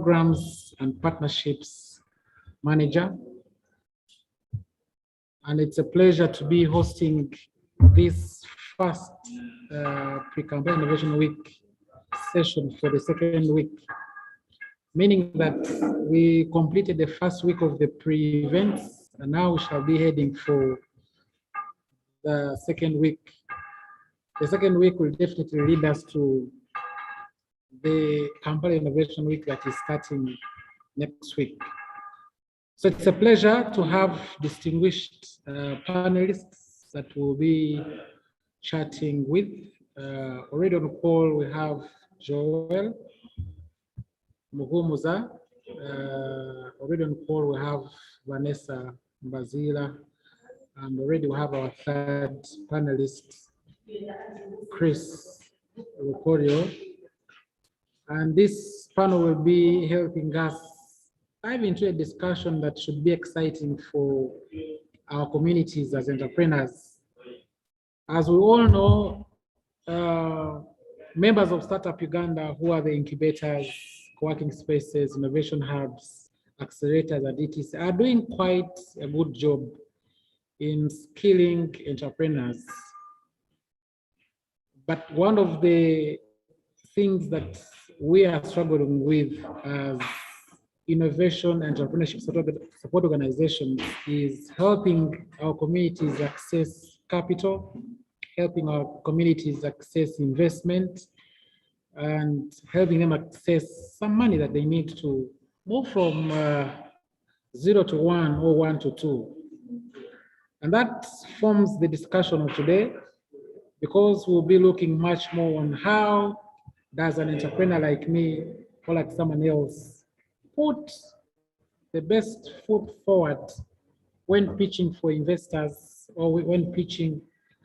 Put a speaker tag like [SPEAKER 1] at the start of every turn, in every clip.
[SPEAKER 1] Programs and Partnerships Manager. And it's a pleasure to be hosting this first pre-campaign innovation week session for the second week, meaning that we completed the first week of the pre-events and now we shall be heading for the second week. The second week will definitely lead us to the campaign innovation week that is starting next week. So it's a pleasure to have distinguished panelists that we'll be chatting with. Already on the call, we have Joel Muhumuza. Already on the call, we have Vanessa Mbazila. And already we have our third panelist, Chris Fucolio. And this panel will be helping us dive into a discussion that should be exciting for our communities as entrepreneurs. As we all know, members of Startup Uganda, who are the incubators, co-working spaces, innovation hubs, accelerators, and ETC, are doing quite a good job in skilling entrepreneurs. But one of the things that we are struggling with as innovation and entrepreneurship support organizations is helping our communities access capital, helping our communities access investment, and helping them access some money that they need to move from 0 to 1 or 1 to 2. And that forms the discussion of today, because we'll be looking much more on how does an entrepreneur like me or like someone else put the best foot forward when pitching for investors or when pitching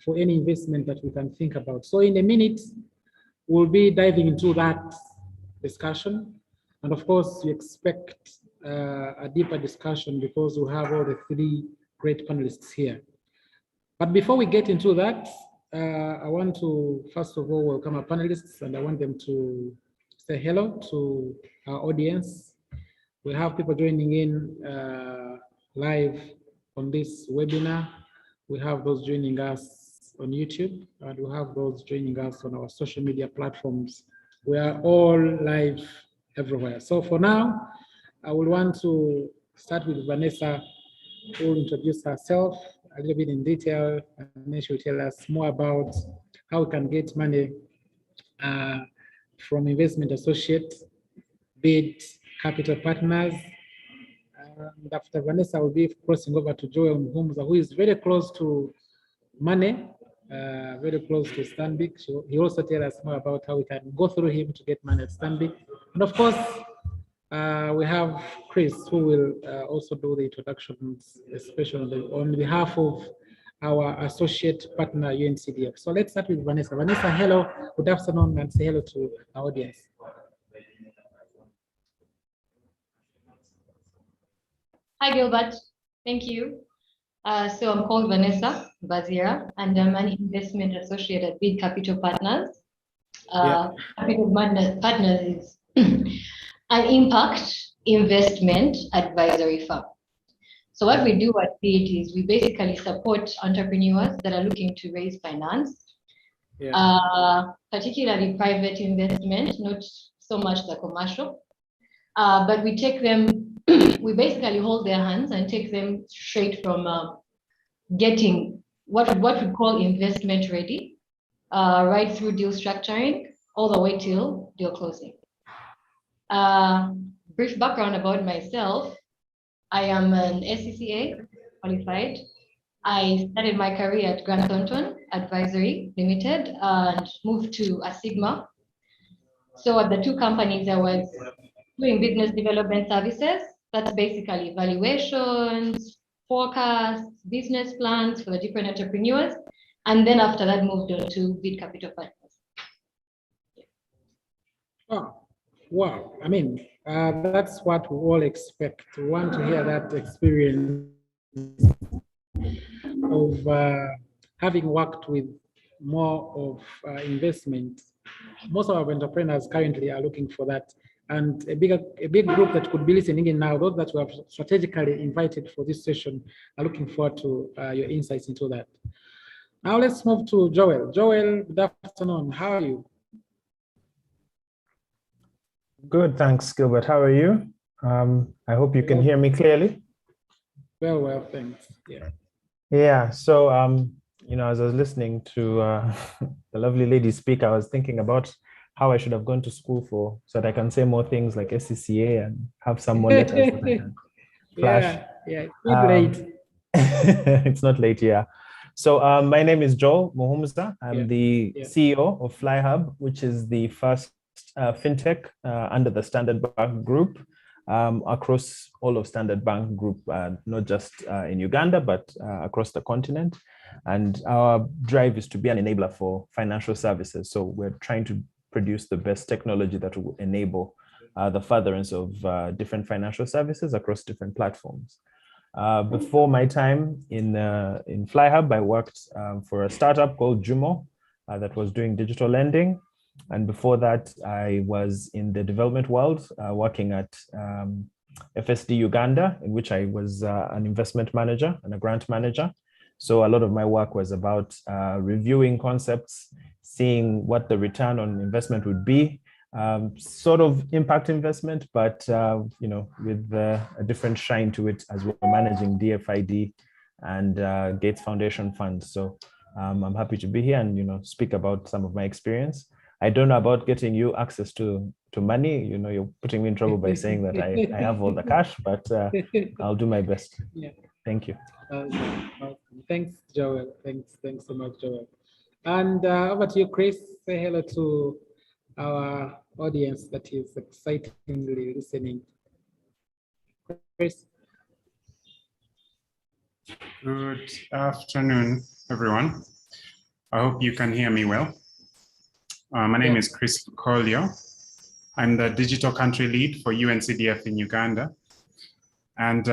[SPEAKER 1] for any investment that we can think about. So in a minute, we'll be diving into that discussion. And of course, we expect a deeper discussion because we have all the three great panelists here. But before we get into that, I want to, first of all, welcome our panelists, and I want them to say hello to our audience. We have people joining in live on this webinar. We have those joining us on YouTube, and we have those joining us on our social media platforms. We are all live everywhere. So for now, I will want to start with Vanessa, who will introduce herself a little bit in detail, and then she'll tell us more about how we can get money from investment associates, bid capital partners. And after Vanessa, will be crossing over to Joel Muhumuza, who is very close to money, very close to Stanbic. He also tell us more about how we can go through him to get money at Stanbic. And of course, we have Chris, who will also do the introductions, especially on behalf of our associate partner, UNCDF. So let's start with Vanessa. Vanessa, hello, good afternoon, and say hello to our audience.
[SPEAKER 2] Hi, Gilbert. Thank you. So I'm called Vanessa Bazira, and I'm an investment associate at Bid Capital Partners. Capital Partners is an impact investment advisory firm. So what we do at Bid is we basically support entrepreneurs that are looking to raise finance, particularly private investment, not so much the commercial, but we take them, we basically hold their hands and take them straight from getting what we call investment ready, right through deal structuring, all the way till deal closing. Brief background about myself. I am an SCCA qualified. I started my career at Grant Thornton Advisory Limited and moved to Asigma. So at the two companies, I was doing business development services. That's basically valuations, forecasts, business plans for the different entrepreneurs. And then after that, moved on to Bid Capital Partners.
[SPEAKER 1] Oh, wow. I mean, that's what we all expect. We want to hear that experience of having worked with more of investment. Most of our entrepreneurs currently are looking for that And a big group that could be listening in now, those that we have strategically invited for this session, are looking forward to your insights into that. Now let's move to Joel. Joel, good afternoon. How are you?
[SPEAKER 3] Good, thanks, Gilbert. How are you? I hope you can hear me clearly.
[SPEAKER 1] Well, thanks. Yeah.
[SPEAKER 3] Yeah. So, as I was listening to the lovely lady speak, I was thinking about how I should have gone to school so that I can say more things like SCCA and have some more letters that I can flash.
[SPEAKER 1] Yeah. It's late.
[SPEAKER 3] It's not late, yeah. So my name is Joel Muhumuza. I'm the CEO of FlyHub, which is the first fintech under the Standard Bank Group, across all of Standard Bank Group, not just in Uganda, but across the continent. And our drive is to be an enabler for financial services. So we're trying to produce the best technology that will enable the furtherance of different financial services across different platforms. Before my time in FlyHub, I worked for a startup called Jumo that was doing digital lending. And before that, I was in the development world, working at FSD Uganda, in which I was an investment manager and a grant manager. So a lot of my work was about reviewing concepts, seeing what the return on investment would be, sort of impact investment, but with a different shine to it as we're managing DFID and Gates Foundation funds. So I'm happy to be here and speak about some of my experience. I don't know about getting you access to money. You're putting me in trouble by saying that I have all the cash, but I'll do my best.
[SPEAKER 1] Yeah.
[SPEAKER 3] Thank you.
[SPEAKER 1] Thanks, Joel. Thanks so much, Joel. And over to you, Chris. Say hello to our audience that is excitedly listening. Chris.
[SPEAKER 4] Good afternoon, everyone. I hope you can hear me well. My name is Chris Fucolio. I'm the digital country lead for UNCDF in Uganda. And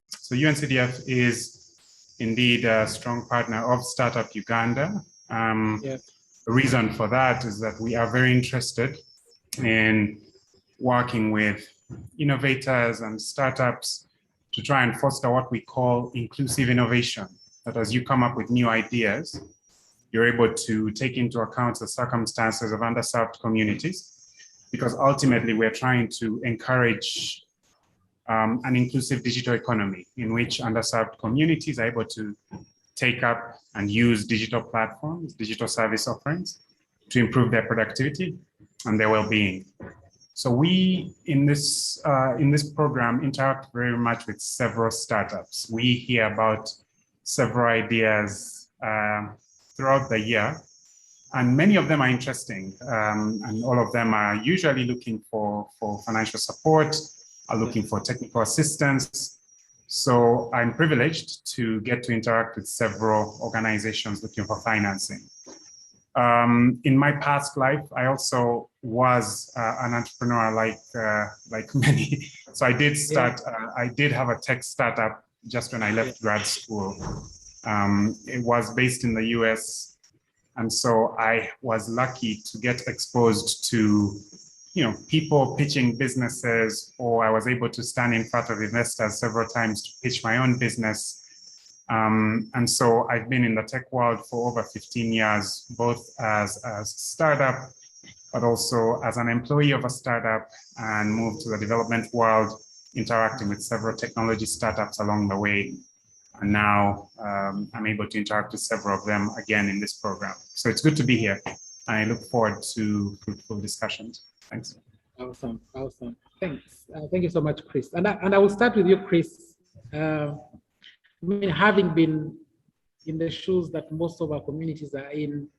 [SPEAKER 4] so UNCDF is indeed a strong partner of Startup Uganda. The reason for that is that we are very interested in working with innovators and startups to try and foster what we call inclusive innovation. That as you come up with new ideas, you're able to take into account the circumstances of underserved communities, because ultimately we're trying to encourage an inclusive digital economy in which underserved communities are able to take up and use digital platforms, digital service offerings to improve their productivity and their well-being. So we, in this program, interact very much with several startups. We hear about several ideas throughout the year, and many of them are interesting, and all of them are usually looking for financial support, are looking for technical assistance. So I'm privileged to get to interact with several organizations looking for financing. In my past life, I also was an entrepreneur like many. So I did start, I did have a tech startup just when I left grad school. It was based in the US. And so I was lucky to get exposed to people pitching businesses, or I was able to stand in front of investors several times to pitch my own business. And so I've been in the tech world for over 15 years, both as a startup, but also as an employee of a startup, and moved to the development world, interacting with several technology startups along the way. And now I'm able to interact with several of them again in this program. So it's good to be here. I look forward to fruitful discussions. Thanks.
[SPEAKER 1] Awesome. Thanks. Thank you so much, Chris. And I will start with you, Chris. Having been in the shoes that most of our communities are in,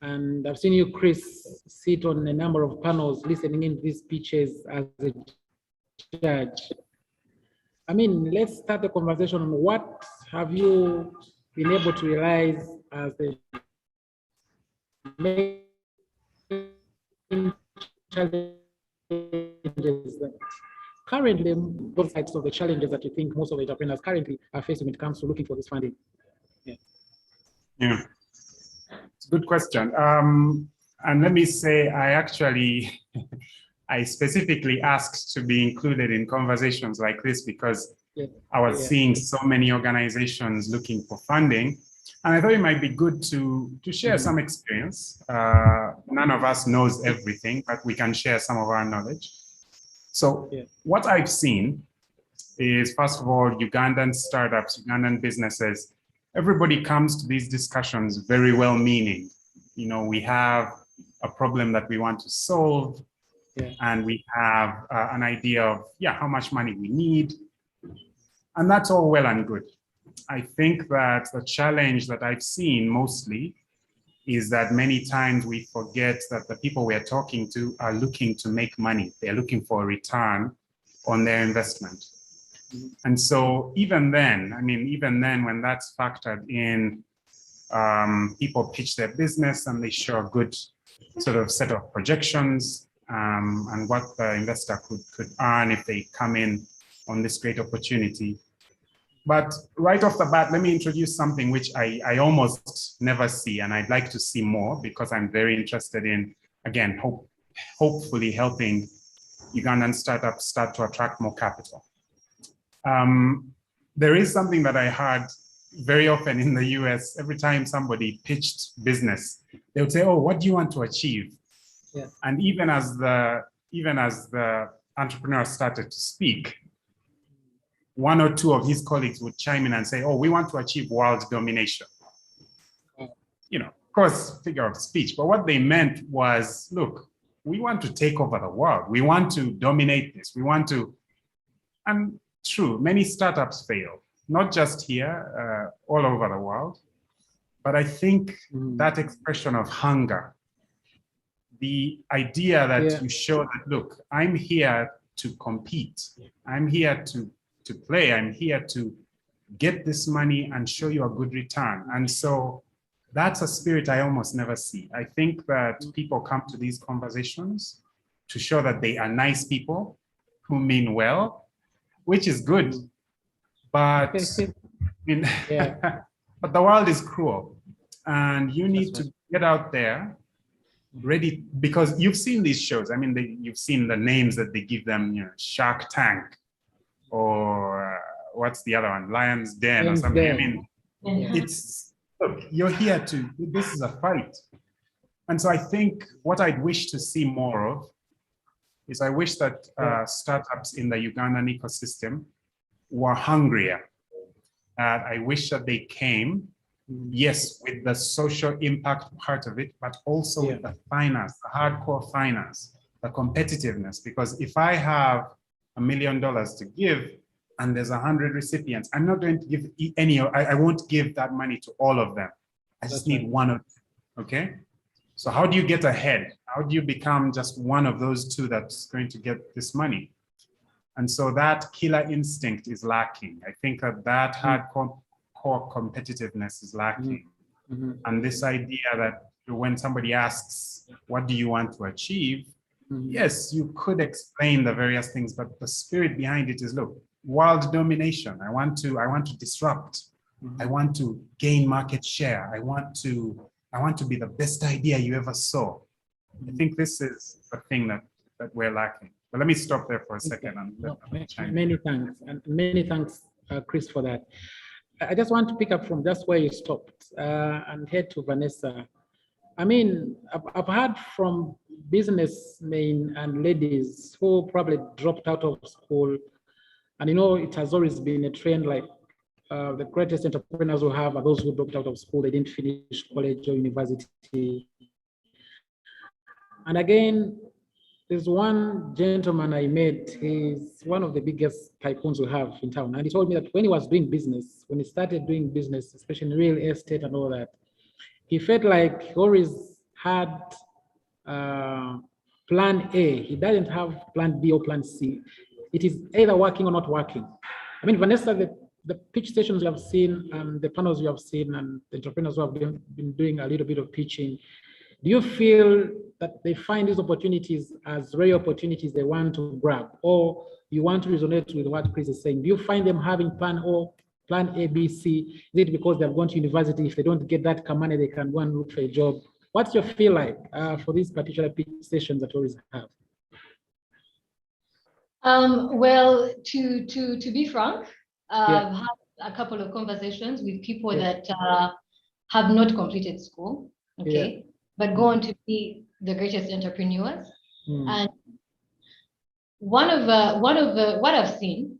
[SPEAKER 1] and I've seen you, Chris, sit on a number of panels listening in these speeches as a judge. Let's start the conversation on what have you been able to realize as the main challenges that currently, both sides of the challenges that you think most of the entrepreneurs currently are facing when it comes to looking for this funding.
[SPEAKER 4] Yeah, it's a good question. And let me say, I actually I specifically asked to be included in conversations like this because I was seeing so many organizations looking for funding. And I thought it might be good to share some experience. None of us knows everything, but we can share some of our knowledge. So what I've seen is, first of all, Ugandan startups, Ugandan businesses, everybody comes to these discussions very well-meaning. You know, we have a problem that we want to solve, and we have an idea of, how much money we need. And that's all well and good. I think that the challenge that I've seen mostly is that many times we forget that the people we are talking to are looking to make money. They're looking for a return on their investment. And so even then, when that's factored in, people pitch their business and they show a good sort of set of projections and what the investor could earn if they come in on this great opportunity. But right off the bat, let me introduce something which I almost never see, and I'd like to see more because I'm very interested in, again, hopefully helping Ugandan startups start to attract more capital. There is something that I heard very often in the US. Every time somebody pitched business, they would say, "Oh, what do you want to achieve?" And even as the entrepreneur started to speak, one or two of his colleagues would chime in and say, "Oh, we want to achieve world domination." You know, of course, figure of speech, but what they meant was, look, we want to take over the world. We want to dominate this. We want to, and true, many startups fail, not just here, all over the world. But I think that expression of hunger, the idea that you show that, look, I'm here to compete. I'm here to play. I'm here to get this money and show you a good return. And so that's a spirit I almost never see. I think that people come to these conversations to show that they are nice people who mean well, which is good. But but the world is cruel, and you need to get out there ready, because you've seen these shows. I mean, you've seen the names that they give them, you know, Shark Tank, or what's the other one, Lion's Den or something. I mean, it's, look, you're here to, this is a fight. And so I think what I'd wish to see more of is, I wish that startups in the Ugandan ecosystem were hungrier. I wish that they came, yes, with the social impact part of it, but also with the finance, the hardcore finance, the competitiveness. Because if I have $1 million to give and there's 100 recipients, I'm not going to give any, I won't give that money to all of them. I just need one or two, okay? So how do you get ahead? How do you become just one of those two that's going to get this money? And so that killer instinct is lacking. I think that hardcore core competitiveness is lacking. And this idea that when somebody asks, what do you want to achieve? Yes, you could explain the various things, but the spirit behind it is, look, world domination. I want to disrupt. I want to gain market share. I want to be the best idea you ever saw. I think this is the thing that we're lacking. But let me stop there for a second.
[SPEAKER 1] Many thanks, and many thanks, Chris, for that. I just want to pick up from just where you stopped and head to Vanessa. I mean, I've heard from businessmen and ladies who probably dropped out of school, and you know, it has always been a trend, like the greatest entrepreneurs we have are those who dropped out of school. They didn't finish college or university. And again, there's one gentleman I met. He's one of the biggest tycoons we have in town. And he told me that when he was doing business, when he started doing business, especially in real estate and all that, he felt like he always had plan A. He doesn't have plan B or plan C. It is either working or not working. I mean, Vanessa, the pitch sessions you have seen, and the panels you have seen, and the entrepreneurs who have been doing a little bit of pitching, do you feel that they find these opportunities as real opportunities they want to grab, or you want to resonate with what Chris is saying? Do you find them having plan A, B, C? Is it because they've gone to university? If they don't get that money, they can go and look for a job. What's your feel like for these particular pitch sessions that you always have?
[SPEAKER 2] Well, to be frank,
[SPEAKER 1] Yeah.
[SPEAKER 2] I've had a couple of conversations with people
[SPEAKER 1] Yeah.
[SPEAKER 2] that have not completed school, okay, but go on to be the greatest entrepreneurs.
[SPEAKER 1] Mm.
[SPEAKER 2] And one of what I've seen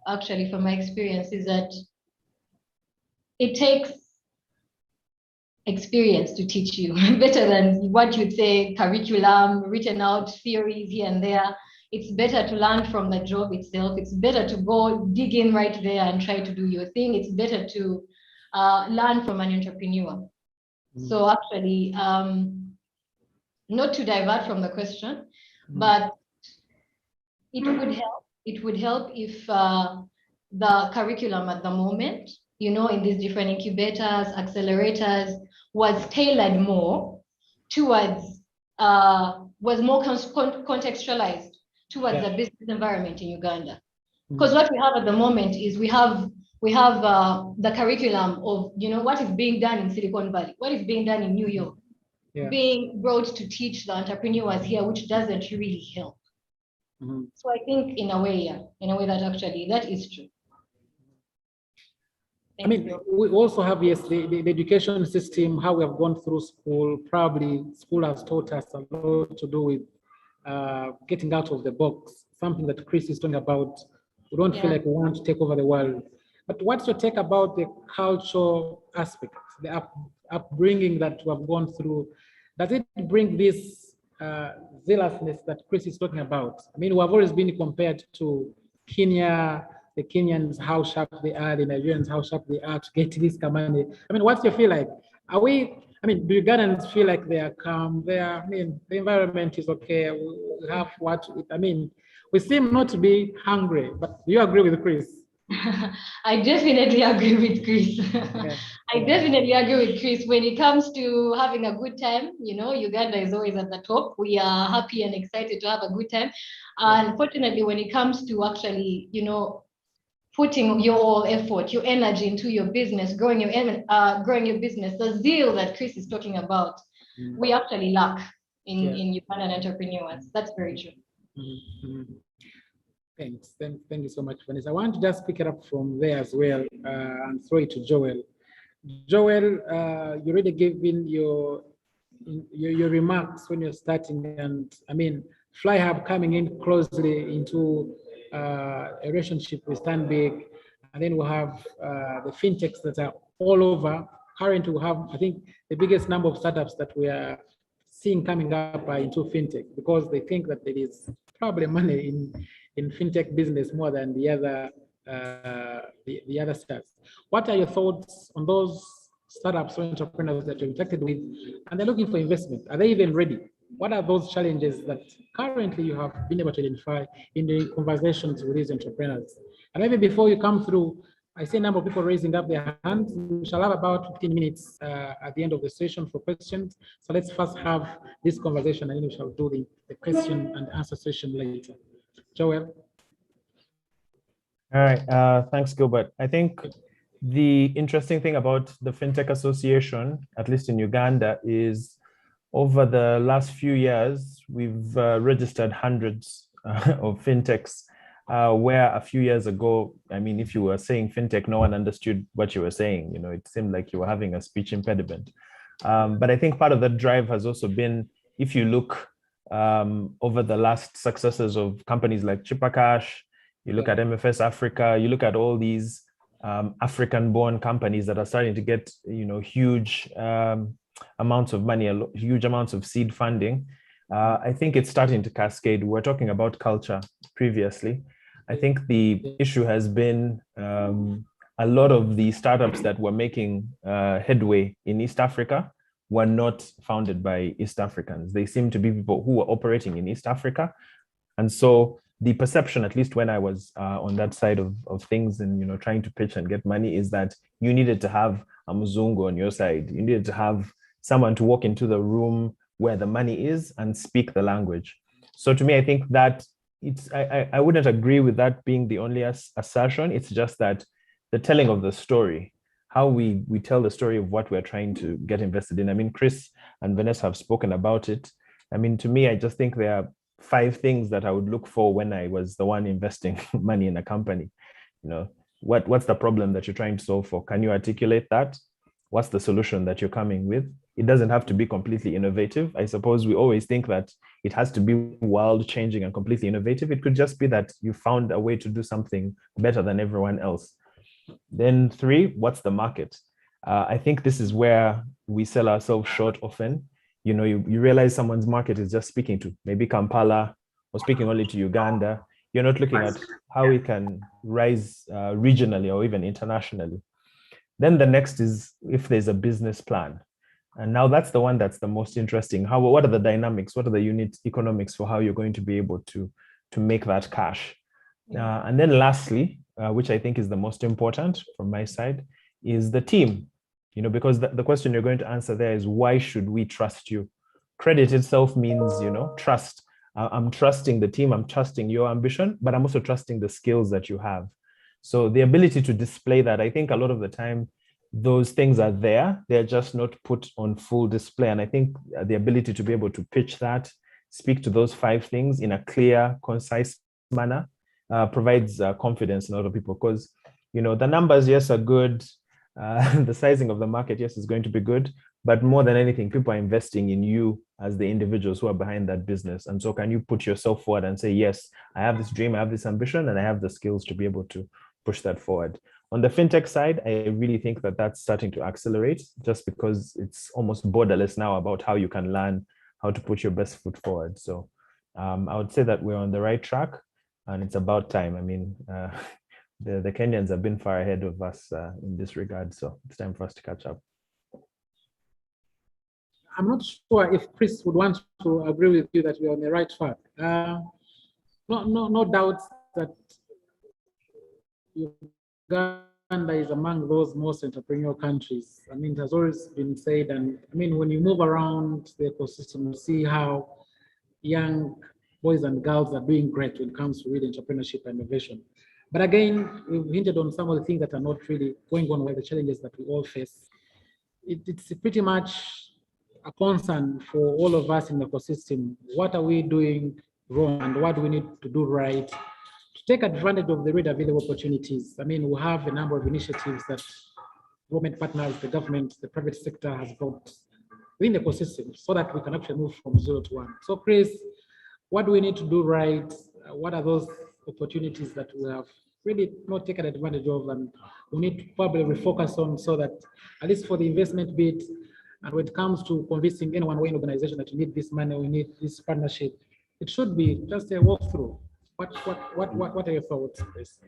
[SPEAKER 2] actually from my experience is that it takes experience to teach you better than what you'd say curriculum, written out theories here and there. It's better to learn from the job itself. It's better to go dig in right there and try to do your thing. It's better to learn from an entrepreneur. So actually, not to divert from the question, but it would help. It would help if the curriculum at the moment, in these different incubators, accelerators, was tailored more towards, was more contextualized towards the business environment in Uganda. Because what we have at the moment is we have the curriculum of, what is being done in Silicon Valley, what is being done in New York, being brought to teach the entrepreneurs here, which doesn't really help. So I think in a way that actually that is true.
[SPEAKER 1] I mean, we also have, yes, the education system, how we have gone through school. Probably school has taught us a lot to do with getting out of the box, something that Chris is talking about. We don't feel like we want to take over the world. But what's your take about the cultural aspect, the upbringing that we have gone through? Does it bring this zealousness that Chris is talking about? I mean, we have always been compared to Kenya, the Kenyans, how sharp they are, the Nigerians, how sharp they are to get this money. I mean, what's your feel like? Do Ugandans feel like they are calm? I mean, the environment is okay. We have what, I mean, we seem not to be hungry, but do you agree with Chris?
[SPEAKER 2] I definitely agree with Chris. I definitely agree with Chris. When it comes to having a good time, Uganda is always at the top. We are happy and excited to have a good time. Unfortunately, when it comes to actually, putting your all effort, your energy into your business, growing your business, the zeal that Chris is talking about, we actually lack in Ugandan entrepreneurs. That's very true.
[SPEAKER 1] Thanks. Thank you so much, Vanessa. I want to just pick it up from there as well and throw it to Joel. Joel, you already gave in your remarks when you're starting, and I mean, FlyHub coming in closely into a relationship with Stanbic, and then we have the fintechs that are all over. Currently, we have, I think, the biggest number of startups that we are seeing coming up are into fintech because they think that there is probably money in fintech business more than the other the other startups. What are your thoughts on those startups or entrepreneurs that you're interacted with, and they're looking for investment? Are they even ready? What are those challenges that currently you have been able to identify in the conversations with these entrepreneurs? And maybe before you come through, I see a number of people raising up their hands. We shall have about 15 minutes at the end of the session for questions. So let's first have this conversation, and then we shall do the question and answer session later. Joel.
[SPEAKER 3] All right, thanks, Gilbert. I think the interesting thing about the FinTech Association, at least in Uganda, is over the last few years, we've registered hundreds of fintechs, where a few years ago, I mean, if you were saying fintech, no one understood what you were saying. It seemed like you were having a speech impediment. But I think part of that drive has also been, if you look over the last successes of companies like Chipakash, you look at MFS Africa, you look at all these African-born companies that are starting to get, huge amounts of money, huge amounts of seed funding. I think it's starting to cascade. We're talking about culture previously. I think the issue has been a lot of the startups that were making headway in East Africa were not founded by East Africans. They seem to be people who were operating in East Africa. And so the perception, at least when I was on that side of things and, trying to pitch and get money, is that you needed to have a Muzungu on your side. You needed to have someone to walk into the room where the money is and speak the language. So to me, I think that I wouldn't agree with that being the only assertion. It's just that the telling of the story, how we tell the story of what we're trying to get invested in. I mean, Chris and Vanessa have spoken about it. I mean, to me, I just think there are 5 things that I would look for when I was the one investing money in a company. You know, what's the problem that you're trying to solve for? Can you articulate that? What's the solution that you're coming with? It doesn't have to be completely innovative. I suppose we always think that it has to be world changing and completely innovative. It could just be that you found a way to do something better than everyone else. Then 3, what's the market? I think this is where we sell ourselves short often. You know, you realize someone's market is just speaking to maybe Kampala or speaking only to Uganda. You're not looking at how we can rise regionally or even internationally. Then the next is if there's a business plan. And now that's the one that's the most interesting. What are the dynamics? What are the unit economics for how you're going to be able to make that cash? And then lastly, which I think is the most important from my side, is the team. You know, because the question you're going to answer there is, why should we trust you? Credit itself means, you know, trust. I'm trusting the team, I'm trusting your ambition, but I'm also trusting the skills that you have. So the ability to display that, I think a lot of the time, those things are there, they're just not put on full display. And I think the ability to be able to pitch that, speak to those 5 things in a clear, concise manner, provides confidence in other people. Because, you know, the numbers, yes, are good. The sizing of the market, yes, is going to be good, but more than anything, people are investing in you as the individuals who are behind that business. And so can you put yourself forward and say, yes, I have this dream, I have this ambition, and I have the skills to be able to push that forward. On the fintech side, I really think that that's starting to accelerate, just because it's almost borderless now about how you can learn how to put your best foot forward. So I would say that we're on the right track, and it's about time. I mean, the Kenyans have been far ahead of us in this regard, so it's time for us to catch up.
[SPEAKER 1] I'm not sure if Chris would want to agree with you that we're on the right track. No doubt that Uganda is among those most entrepreneurial countries. I mean, it has always been said, and I mean, when you move around the ecosystem, you see how young boys and girls are doing great when it comes to really entrepreneurship and innovation. But again, we've hinted on some of the things that are not really going on with the challenges that we all face. It's pretty much a concern for all of us in the ecosystem. What are we doing wrong, and what do we need to do right to take advantage of the ready available opportunities? I mean, we have a number of initiatives that government partners, the government, the private sector has brought within the ecosystem so that we can actually move from 0 to 1. So Chris, what do we need to do right? What are those opportunities that we have really not taken advantage of, and we need to probably refocus on, so that at least for the investment bit, and when it comes to convincing anyone or any organization that we need this money, we need this partnership, it should be just a walkthrough. What are your thoughts, Chris?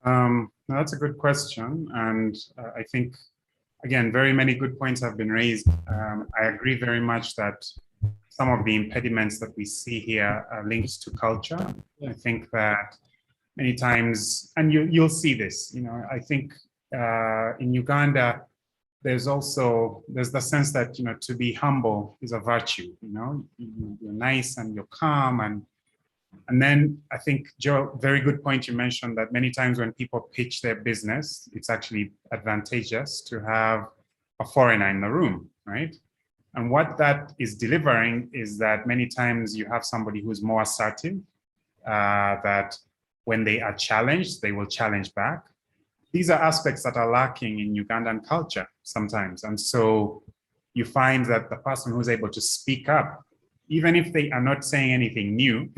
[SPEAKER 4] That's a good question, and I think, again, very many good points have been raised. I agree very much that some of the impediments that we see here are linked to culture. Yeah. I think that many times, and you'll see this, you know, I think in Uganda, there's the sense that, you know, to be humble is a virtue, you know, you're nice and you're calm. And then I think, Joe, very good point you mentioned, that many times when people pitch their business, it's actually advantageous to have a foreigner in the room, right? And what that is delivering is that many times you have somebody who's more assertive, that when they are challenged, they will challenge back. These are aspects that are lacking in Ugandan culture sometimes. And so you find that the person who's able to speak up, even if they are not saying anything new,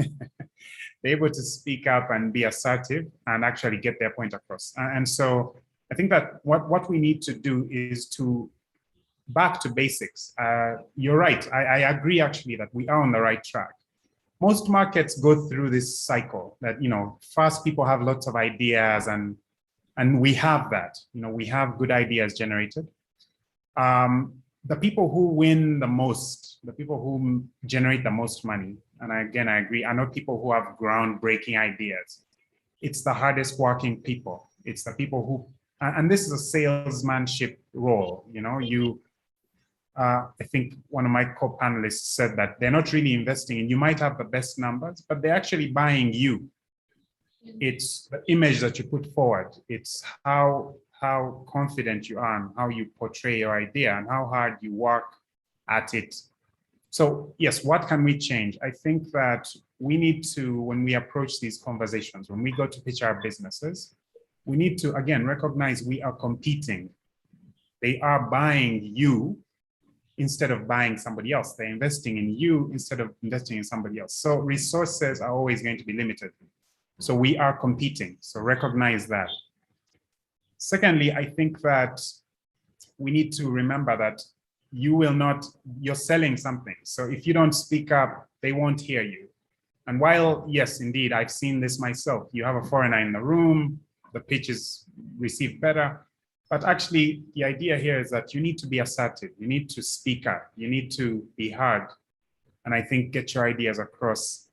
[SPEAKER 4] they're able to speak up and be assertive and actually get their point across. And so I think that what we need to do is to back to basics. You're right. I agree actually that we are on the right track. Most markets go through this cycle that, you know, first people have lots of ideas, and we have that, you know, we have good ideas generated. The people who win the most, the people who generate the most money, and again, I agree, are not people who have groundbreaking ideas. It's the hardest working people. It's the people who, and this is a salesmanship role, you know, I think one of my co-panelists said that they're not really investing in, you might have the best numbers, but they're actually buying you. It's the image that you put forward. It's how confident you are and how you portray your idea and how hard you work at it So yes, what can we change? I think that we need to, when we approach these conversations, when we go to pitch our businesses, we need to, again, recognize we are competing. They are buying you instead of buying somebody else. They're investing in you instead of investing in somebody else. So resources are always going to be limited. So we are competing. So recognize that. Secondly, I think that we need to remember that you're selling something. So if you don't speak up, they won't hear you. And while, yes, indeed, I've seen this myself, you have a foreigner in the room, the pitch is received better. But actually, the idea here is that you need to be assertive. You need to speak up. You need to be heard. And I think get your ideas across.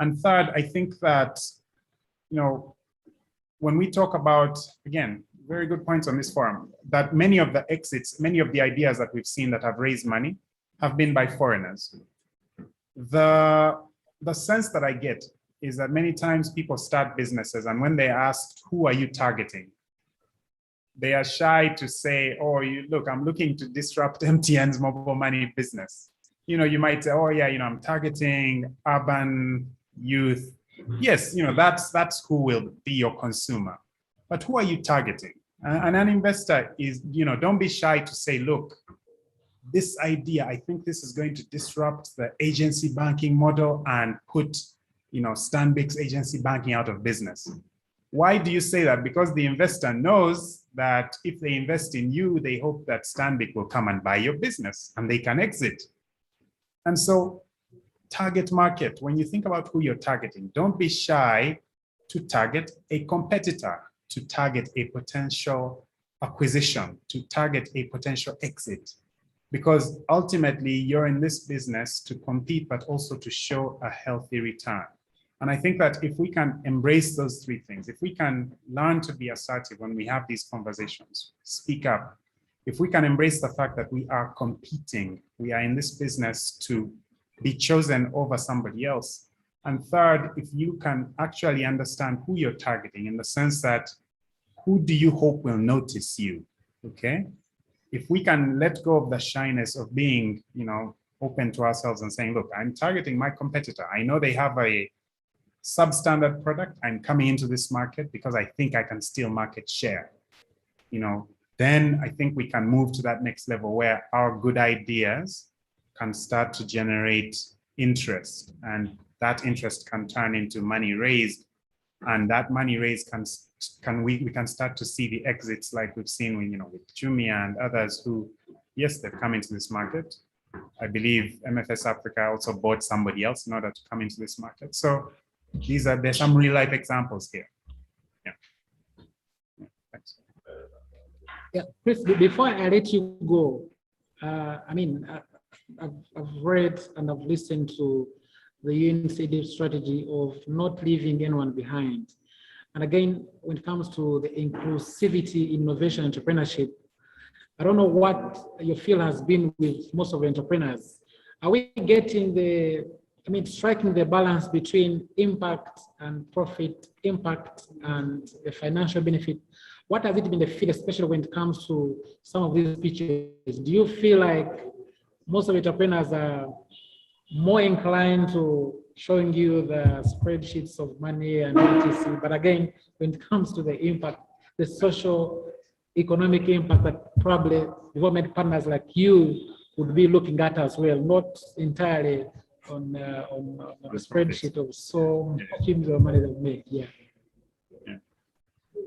[SPEAKER 4] And third, I think that, when we talk about, again, very good points on this forum, that many of the exits, many of the ideas that we've seen that have raised money have been by foreigners. The sense that I get is that many times people start businesses, and when they're asked, who are you targeting? They are shy to say, oh, look, I'm looking to disrupt MTN's mobile money business. You might say, oh yeah, I'm targeting urban youth. Yes, that's who will be your consumer. But who are you targeting? And an investor is, don't be shy to say, look, this idea, I think this is going to disrupt the agency banking model and put, Stanbic's agency banking out of business. Why do you say that? Because the investor knows that if they invest in you, they hope that Stanbic will come and buy your business and they can exit. And so target market, when you think about who you're targeting, don't be shy to target a competitor, to target a potential acquisition, to target a potential exit. Because ultimately you're in this business to compete, but also to show a healthy return. And I think that if we can embrace those three things, if we can learn to be assertive when we have these conversations, speak up, if we can embrace the fact that we are competing, we are in this business to be chosen over somebody else. And third, if you can actually understand who you're targeting in the sense that who do you hope will notice you, okay? If we can let go of the shyness of being, open to ourselves and saying, look, I'm targeting my competitor. I know they have a substandard product. I'm coming into this market because I think I can steal market share. Then I think we can move to that next level where our good ideas can start to generate interest, and that interest can turn into money raised, and that money raised we can start to see the exits like we've seen with Jumia and others who, yes, they've come into this market. I believe MFS Africa also bought somebody else in order to come into this market. So there's some real life examples here. Yeah. Thanks.
[SPEAKER 1] Yeah, Chris, before I let you go, I've read and I've listened to the UNCD strategy of not leaving anyone behind. And again, when it comes to the inclusivity, innovation, entrepreneurship, I don't know what your feel has been with most of the entrepreneurs. Are we getting striking the balance between impact and profit, impact and the financial benefit? What has it been the feel, especially when it comes to some of these pitches? Do you feel like most of the entrepreneurs are more inclined to showing you the spreadsheets of money and etc. But again, when it comes to the impact, the social, economic impact that probably development partners like you would be looking at as well, not entirely on a spreadsheet of so much of money they make.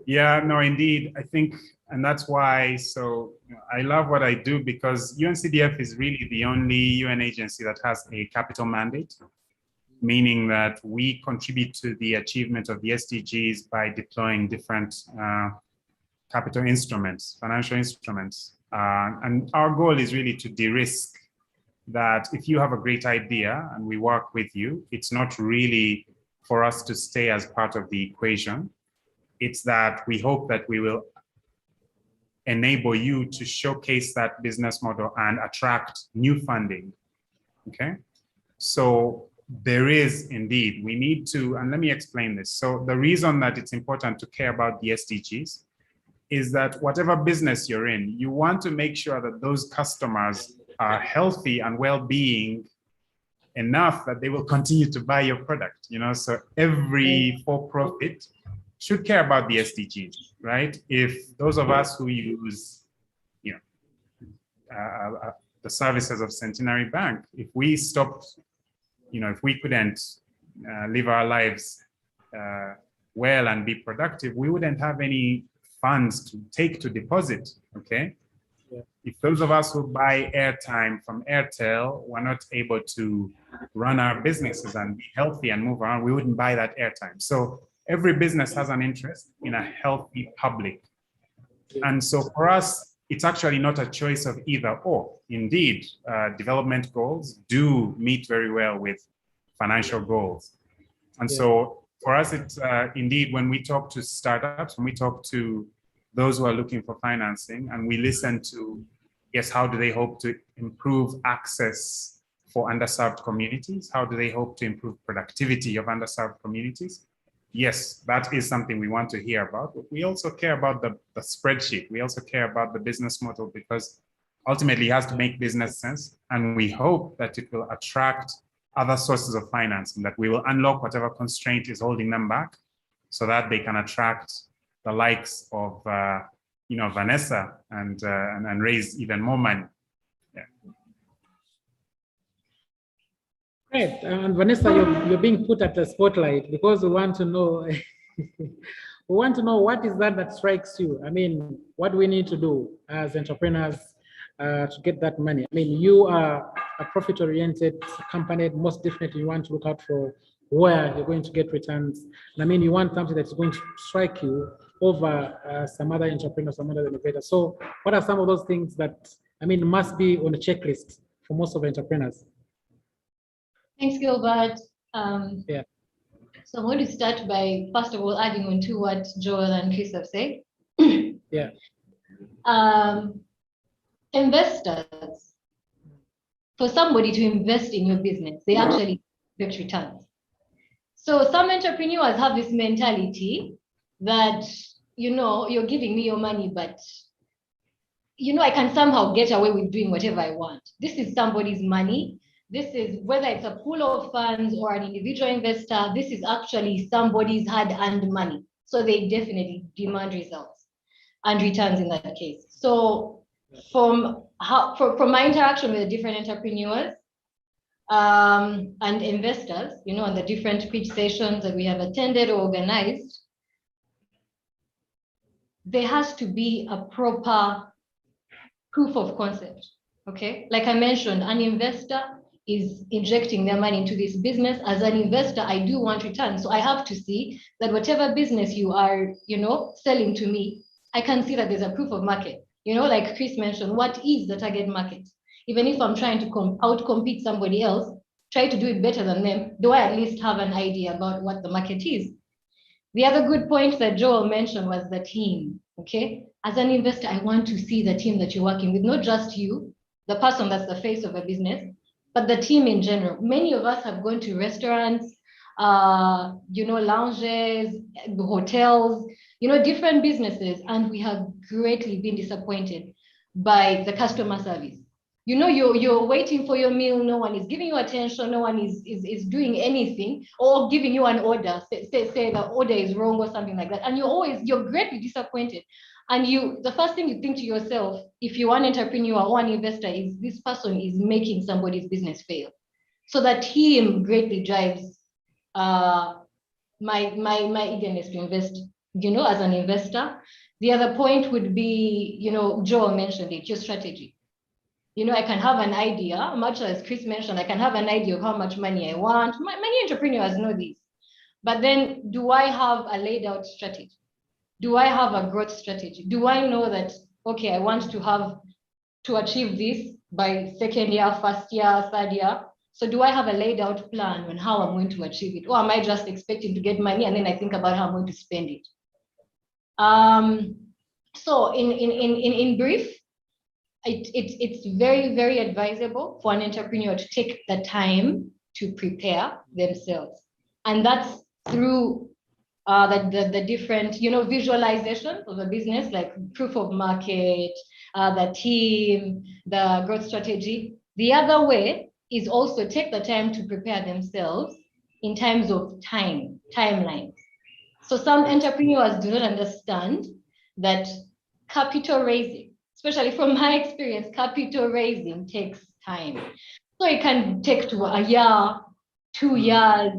[SPEAKER 4] Yeah, no, indeed. I think, and that's why, I love what I do because UNCDF is really the only UN agency that has a capital mandate, meaning that we contribute to the achievement of the SDGs by deploying different capital instruments, financial instruments. And our goal is really to de-risk that if you have a great idea and we work with you, it's not really for us to stay as part of the equation. It's that we hope that we will enable you to showcase that business model and attract new funding, okay? So there is indeed, we need to, and let me explain this. So the reason that it's important to care about the SDGs is that whatever business you're in, you want to make sure that those customers are healthy and well-being enough that they will continue to buy your product, you know? So every for-profit should care about the SDGs, right? If those of us who use, you know, the services of Centenary Bank, if we stopped, you know, if we couldn't live our lives well and be productive, we wouldn't have any funds to take to deposit, okay?
[SPEAKER 1] Yeah.
[SPEAKER 4] If those of us who buy airtime from Airtel were not able to run our businesses and be healthy and move around, we wouldn't buy that airtime. So every business has an interest in a healthy public. And so for us, it's actually not a choice of either or. Indeed, development goals do meet very well with financial goals. And so for us, it's indeed, when we talk to startups, when we talk to those who are looking for financing, and we listen to, yes, how do they hope to improve access for underserved communities? How do they hope to improve productivity of underserved communities? Yes, that is something we want to hear about, but we also care about the spreadsheet. We also care about the business model, because ultimately it has to make business sense. And we hope that it will attract other sources of financing, that we will unlock whatever constraint is holding them back, so that they can attract the likes of, you know, Vanessa and raise even more money. Yeah.
[SPEAKER 1] Great. And Vanessa, you're being put at the spotlight because we want to know, we want to know what is that strikes you? I mean, what do we need to do as entrepreneurs to get that money? I mean, you are a profit-oriented company. Most definitely you want to look out for where you're going to get returns. And I mean, you want something that's going to strike you over some other entrepreneur, some other innovator. So what are some of those things that, I mean, must be on a checklist for most of the entrepreneurs?
[SPEAKER 2] Thanks, Gilbert.
[SPEAKER 1] Yeah.
[SPEAKER 2] So I'm going to start by, first of all, adding on to what Joel and Chris have said.
[SPEAKER 1] Yeah.
[SPEAKER 2] Investors, for somebody to invest in your business, they actually get returns. So some entrepreneurs have this mentality that, you know, you're giving me your money, but, you know, I can somehow get away with doing whatever I want. This is somebody's money. This is, whether it's a pool of funds or an individual investor, this is actually somebody's hard-earned money. So they definitely demand results and returns in that case. So from my interaction with the different entrepreneurs and investors, you know, on the different pitch sessions that we have attended or organized, there has to be a proper proof of concept, okay? Like I mentioned, an investor is injecting their money into this business. As an investor, I do want returns. So I have to see that whatever business you are, you know, selling to me, I can see that there's a proof of market. You know, like Chris mentioned, what is the target market? Even if I'm trying to outcompete somebody else, try to do it better than them, do I at least have an idea about what the market is? The other good point that Joel mentioned was the team, okay? As an investor, I want to see the team that you're working with, not just you, the person that's the face of a business, but the team in general. Many of us have gone to restaurants, you know, lounges, hotels, you know, different businesses, and we have greatly been disappointed by the customer service. You know, you're waiting for your meal, no one is giving you attention, no one is doing anything, or giving you an order, say the order is wrong or something like that, and you're greatly disappointed. And the first thing you think to yourself, if you're an entrepreneur or an investor, is this person is making somebody's business fail. So that team greatly drives my eagerness to invest, you know, as an investor. The other point would be, you know, Joel mentioned it, your strategy. You know, I can have an idea, much as Chris mentioned, I can have an idea of how much money I want. Many entrepreneurs know this. But then, do I have a laid out strategy? Do I have a growth strategy? Do I know that, okay, I want to achieve this by second year, first year, third year? So do I have a laid out plan on how I'm going to achieve it? Or am I just expecting to get money and then I think about how I'm going to spend it? So in brief, it's very, very advisable for an entrepreneur to take the time to prepare themselves. And that's through the different, you know, visualization of the business, like proof of market, the team, the growth strategy. The other way is also take the time to prepare themselves in terms of timeline. So some entrepreneurs do not understand that capital raising, especially from my experience, capital raising takes time. So it can take to a year, 2 years.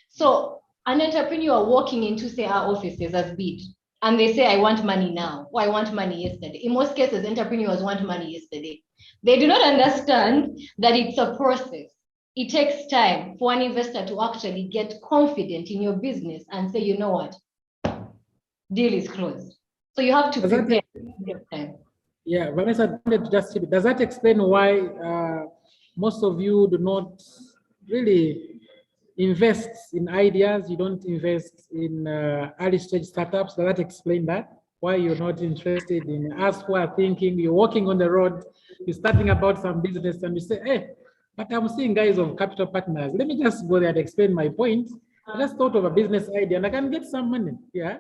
[SPEAKER 2] So an entrepreneur walking into, say, our offices as bid, and they say, I want money now, or I want money yesterday. In most cases, entrepreneurs want money yesterday. They do not understand that it's a process. It takes time for an investor to actually get confident in your business and say, you know what, deal is closed. So you have to prepare.
[SPEAKER 1] Yeah, Vanessa, does that explain why most of you do not really invest in ideas? You don't invest in early stage startups. Does that explain that? Why you're not interested in us who are thinking, you're walking on the road, you're starting about some business and you say, hey, but I'm seeing guys of capital partners. Let me just go there and explain my point. I just thought of a business idea and I can get some money. Yeah.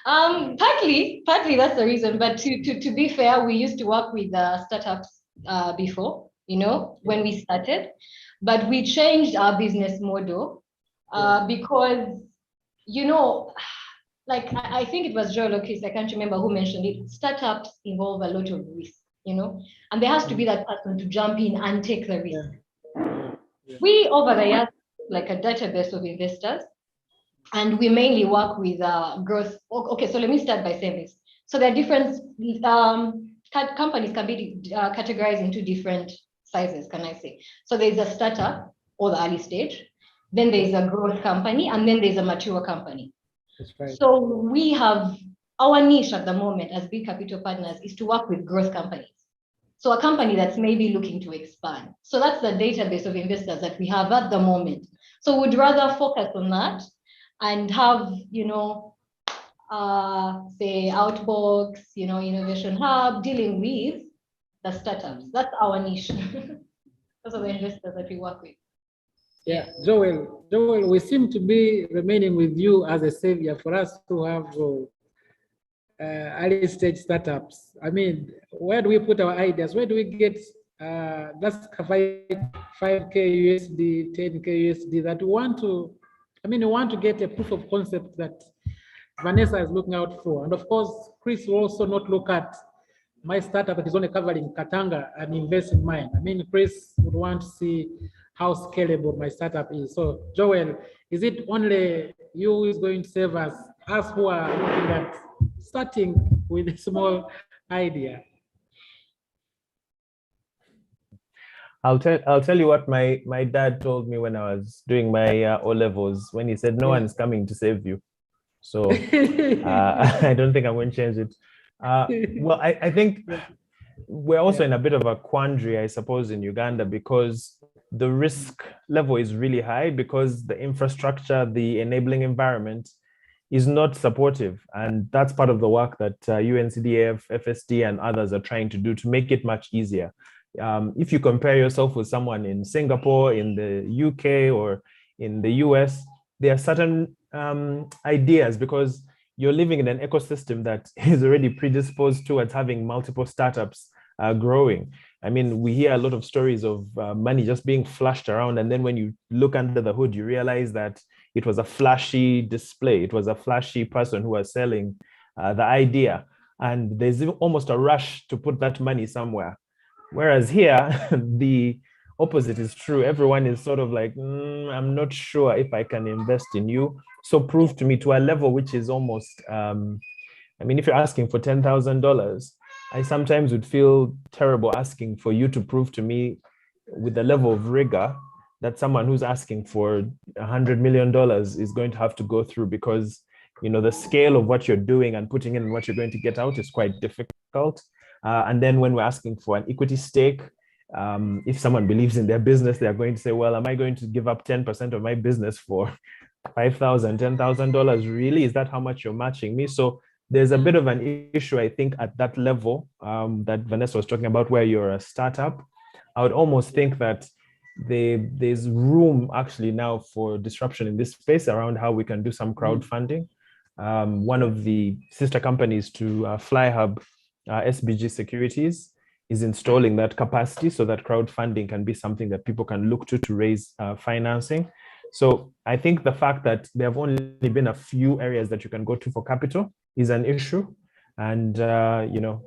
[SPEAKER 2] Partly that's the reason. But to be fair, we used to work with startups before, when we started, but we changed our business model because, like I think it was Joe Locus, I can't remember who mentioned it. Startups involve a lot of risk, and there has to be that person to jump in and take the risk. Yeah. We over the years, like a database of investors. And we mainly work with growth. Okay, so let me start by saying this. So there are different companies can be categorized into different sizes, can I say? So there's a startup or the early stage, then there's a growth company, and then there's a mature company.
[SPEAKER 1] That's right.
[SPEAKER 2] So we have our niche at the moment as Big Capital Partners is to work with growth companies. So a company that's maybe looking to expand. So that's the database of investors that we have at the moment. So we'd rather focus on that and have, say Outbox, Innovation Hub, dealing with the startups. That's our niche. Those are the investors that we work with.
[SPEAKER 1] Yeah, Joel, we seem to be remaining with you as a savior for us to have early stage startups. I mean, where do we put our ideas? Where do we get that's 5K USD, 10K USD that we want to, we want to get a proof of concept that Vanessa is looking out for. And of course, Chris will also not look at my startup that is only covering Katanga and invest in mine. Chris would want to see how scalable my startup is. So Joel, is it only you who is going to save us who are looking at starting with a small idea?
[SPEAKER 3] I'll tell you what my dad told me when I was doing my O-levels, when he said, no one's coming to save you. So I don't think I'm going to change it. Well, I think we're also in a bit of a quandary, I suppose, in Uganda, because the risk level is really high because the infrastructure, the enabling environment is not supportive. And that's part of the work that UNCDF, FSD, and others are trying to do to make it much easier. If you compare yourself with someone in Singapore, in the UK, or in the US, there are certain ideas because you're living in an ecosystem that is already predisposed towards having multiple startups growing. We hear a lot of stories of money just being flashed around. And then when you look under the hood, you realize that it was a flashy display. It was a flashy person who was selling the idea. And there's almost a rush to put that money somewhere. Whereas here, the opposite is true. Everyone is sort of like, I'm not sure if I can invest in you. So prove to me to a level which is almost, if you're asking for $10,000, I sometimes would feel terrible asking for you to prove to me with the level of rigor that someone who's asking for $100 million is going to have to go through, because the scale of what you're doing and putting in and what you're going to get out is quite difficult. And then when we're asking for an equity stake, if someone believes in their business, they're going to say, well, am I going to give up 10% of my business for $5,000, $10,000? Really? Is that how much you're matching me? So there's a bit of an issue, I think, at that level that Vanessa was talking about, where you're a startup. I would almost think that there's room actually now for disruption in this space around how we can do some crowdfunding. One of the sister companies to FlyHub, SBG Securities, is installing that capacity so that crowdfunding can be something that people can look to raise financing. So I think the fact that there have only been a few areas that you can go to for capital is an issue. And,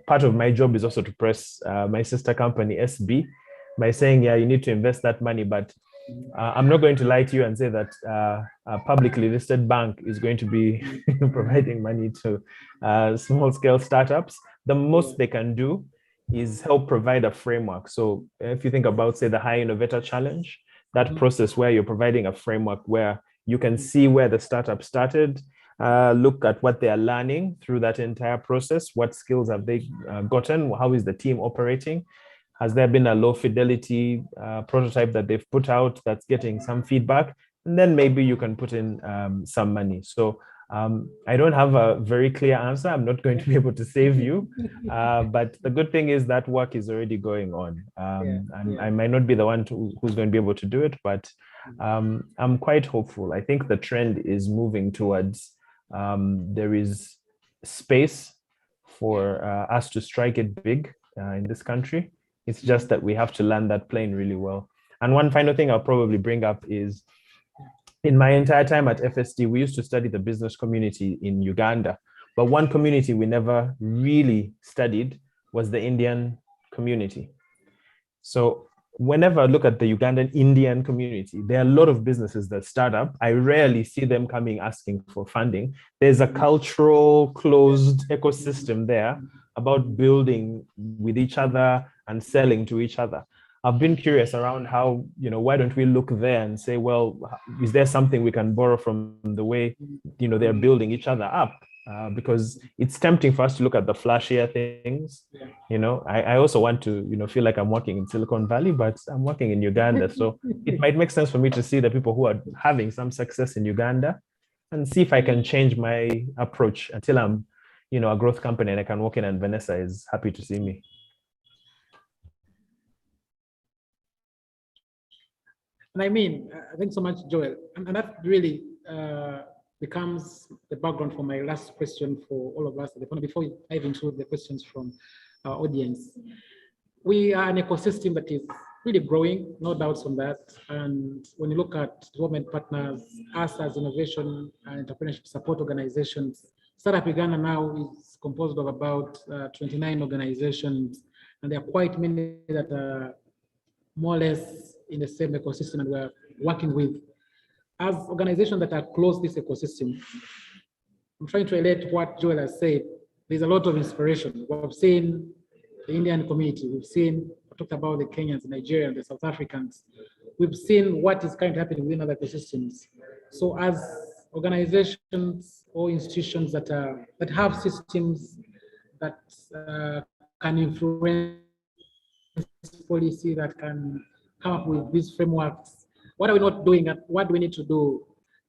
[SPEAKER 3] part of my job is also to press my sister company, SB, by saying, yeah, you need to invest that money. But I'm not going to lie to you and say that a publicly listed bank is going to be providing money to small scale startups. The most they can do is help provide a framework. So if you think about, say, the High Innovator Challenge, that process where you're providing a framework where you can see where the startup started, look at what they are learning through that entire process, what skills have they gotten, how is the team operating, has there been a low fidelity prototype that they've put out that's getting some feedback, and then maybe you can put in some money. So I don't have a very clear answer. I'm not going to be able to save you, but the good thing is that work is already going on. I might not be the one who's going to be able to do it, but I'm quite hopeful. I think the trend is moving towards there is space for us to strike it big in this country. It's just that we have to land that plane really well. And one final thing I'll probably bring up is, in my entire time at FSD, we used to study the business community in Uganda, but one community we never really studied was the Indian community. So whenever I look at the Ugandan Indian community, there are a lot of businesses that start up. I rarely see them coming asking for funding. There's a cultural closed ecosystem there about building with each other and selling to each other. I've been curious around how, why don't we look there and say, well, is there something we can borrow from the way, they're building each other up? Because it's tempting for us to look at the flashier things. I also want to, feel like I'm working in Silicon Valley, but I'm working in Uganda. So it might make sense for me to see the people who are having some success in Uganda and see if I can change my approach until I'm, a growth company and I can walk in and Vanessa is happy to see me.
[SPEAKER 1] And I mean, thanks so much, Joel. And that really becomes the background for my last question for all of us at the panel, before we dive into the questions from our audience. We are an ecosystem that is really growing, no doubts on that. And when you look at development partners, us as innovation and entrepreneurship support organizations, Startup Uganda now is composed of about 29 organizations, and there are quite many that are more or less in the same ecosystem and we're working with. As organizations that are close to this ecosystem, I'm trying to relate what Joel has said. There's a lot of inspiration. We've seen the Indian community, we talked about the Kenyans, the Nigerians, the South Africans. We've seen what is currently happening within other ecosystems. So as organizations or institutions that have systems that can influence policy, that can come up with these frameworks, what are we not doing? What do we need to do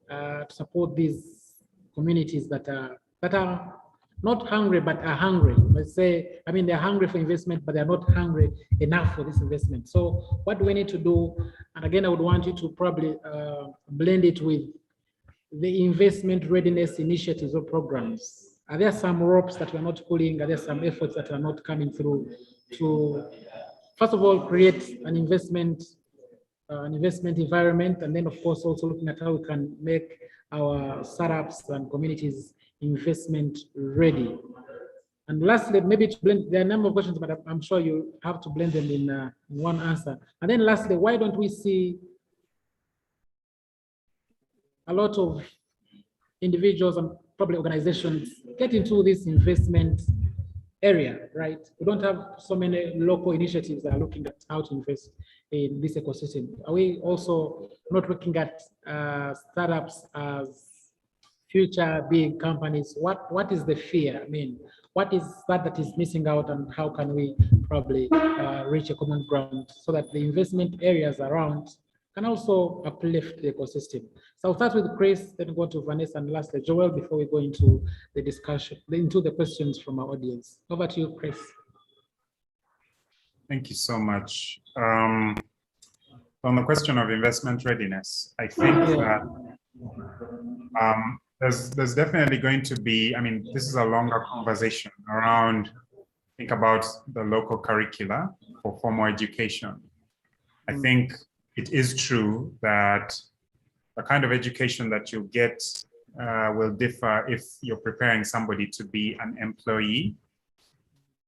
[SPEAKER 1] to support these communities that are not hungry but are hungry? Let's say, they're hungry for investment, but they're not hungry enough for this investment. So what do we need to do? And again, I would want you to probably blend it with the investment readiness initiatives or programs. Are there some ropes that we're not pulling? Are there some efforts that are not coming through to, first of all, create an investment environment, and then of course also looking at how we can make our startups and communities investment ready? And lastly, maybe to blend, there are a number of questions, but I'm sure you have to blend them in one answer. And then lastly, why don't we see a lot of individuals and probably organizations get into this investment area, right? We don't have so many local initiatives that are looking at how to invest in this ecosystem. Are we also not looking at startups as future big companies? What is the fear? What is that is missing out, and how can we probably reach a common ground so that the investment areas around can also uplift the ecosystem? So I'll start with Chris, then go to Vanessa, and lastly Joel, before we go into the discussion, into the questions from our audience. Over to you, Chris.
[SPEAKER 4] Thank you so much. On the question of investment readiness, I think that there's definitely going to be, this is a longer conversation around think about the local curricula for formal education. I think it is true that the kind of education that you get will differ if you're preparing somebody to be an employee,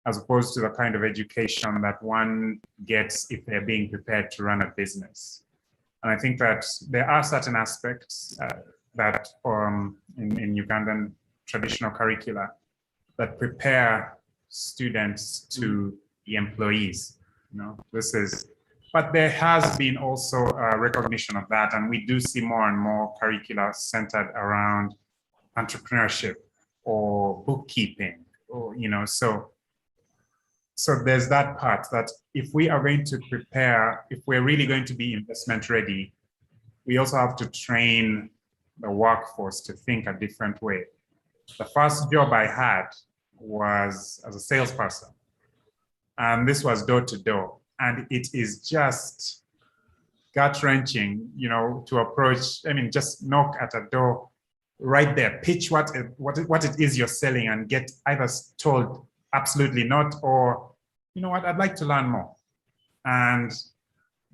[SPEAKER 4] as opposed to the kind of education that one gets if they're being prepared to run a business. And I think that there are certain aspects that in Ugandan traditional curricula that prepare students to be employees. But there has been also a recognition of that, and we do see more and more curricula centered around entrepreneurship or bookkeeping, or so there's that part that if we are going to prepare, if we're really going to be investment ready, we also have to train the workforce to think a different way. The first job I had was as a salesperson, and this was door to door. And it is just gut-wrenching, to approach, just knock at a door right there, pitch what it is you're selling and get either told absolutely not, or, you know what, I'd like to learn more. And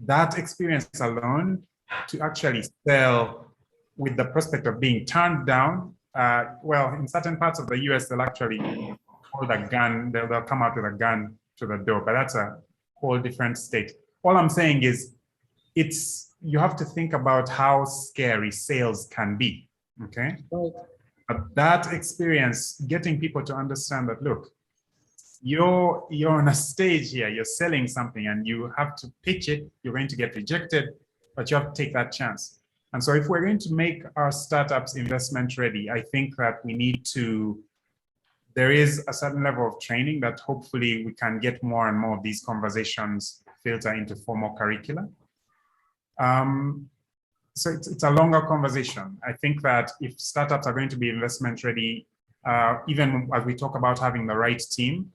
[SPEAKER 4] that experience alone, to actually sell with the prospect of being turned down, well, in certain parts of the US, they'll actually hold a gun, they'll come out with a gun to the door, but that's a whole different state. All I'm saying is you have to think about how scary sales can be, okay?
[SPEAKER 1] Right.
[SPEAKER 4] But that experience, getting people to understand that, look, you're on a stage here, you're selling something and you have to pitch it, you're going to get rejected, but you have to take that chance. And so if we're going to make our startups investment ready, I think that there is a certain level of training that hopefully we can get more and more of these conversations filter into formal curricula. So it's a longer conversation. I think that if startups are going to be investment ready, even as we talk about having the right team,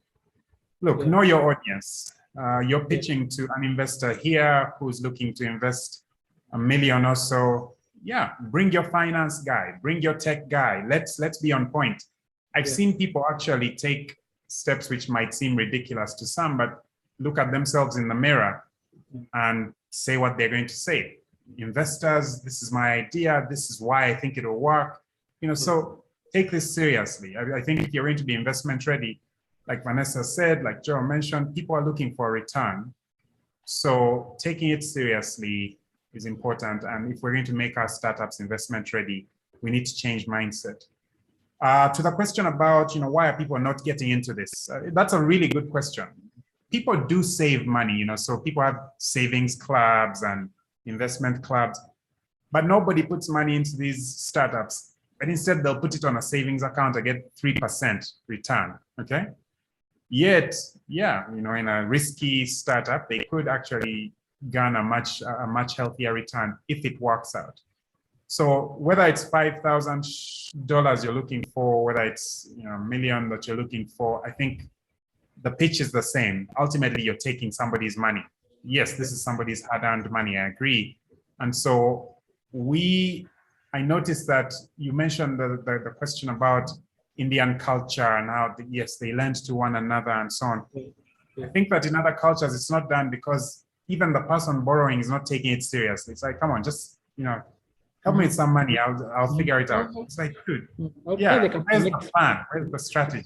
[SPEAKER 4] look, know your audience. You're pitching to an investor here who's looking to invest $1 million or so. Yeah, bring your finance guy, bring your tech guy. Let's be on point. I've seen people actually take steps which might seem ridiculous to some, but look at themselves in the mirror and say what they're going to say. Investors, this is my idea. This is why I think it will work. So take this seriously. I think if you're going to be investment ready, like Vanessa said, like Joe mentioned, people are looking for a return. So taking it seriously is important. And if we're going to make our startups investment ready, we need to change mindset. To the question about, why are people not getting into this? That's a really good question. People do save money, so people have savings clubs and investment clubs, but nobody puts money into these startups. But instead, they'll put it on a savings account and get 3% return, okay? Yet, in a risky startup, they could actually garner a much healthier return if it works out. So whether it's $5,000 you're looking for, whether it's $1 million that you're looking for, I think the pitch is the same. Ultimately, you're taking somebody's money. Yes, this is somebody's hard-earned money, I agree. And so I noticed that you mentioned the question about Indian culture and how, yes, they lend to one another and so on. I think that in other cultures, it's not done because even the person borrowing is not taking it seriously. It's like, come on, just, help me with some money, I'll figure it out. It's like, dude, where's the plan? Where's the strategy?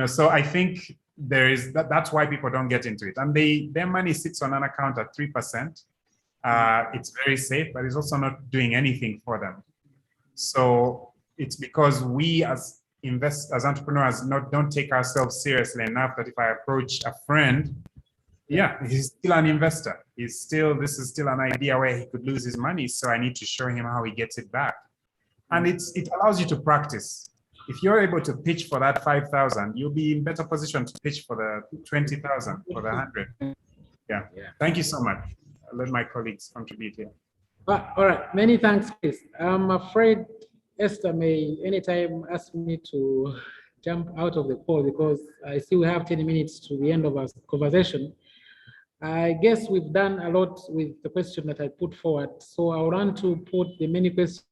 [SPEAKER 4] So I think that's why people don't get into it. And their money sits on an account at 3%. It's very safe, but it's also not doing anything for them. So it's because we as entrepreneurs don't take ourselves seriously enough that if I approach a friend, he's still an investor. This is still an idea where he could lose his money. So I need to show him how he gets it back. And it allows you to practice. If you're able to pitch for that 5,000, you'll be in better position to pitch for the 20,000, for the 100. Yeah. Thank you so much. I'll let my colleagues contribute here.
[SPEAKER 1] All right. Many thanks, Chris. I'm afraid Esther may anytime ask me to jump out of the call because I see we have 10 minutes to the end of our conversation. I guess we've done a lot with the question that I put forward. So I want to put the many questions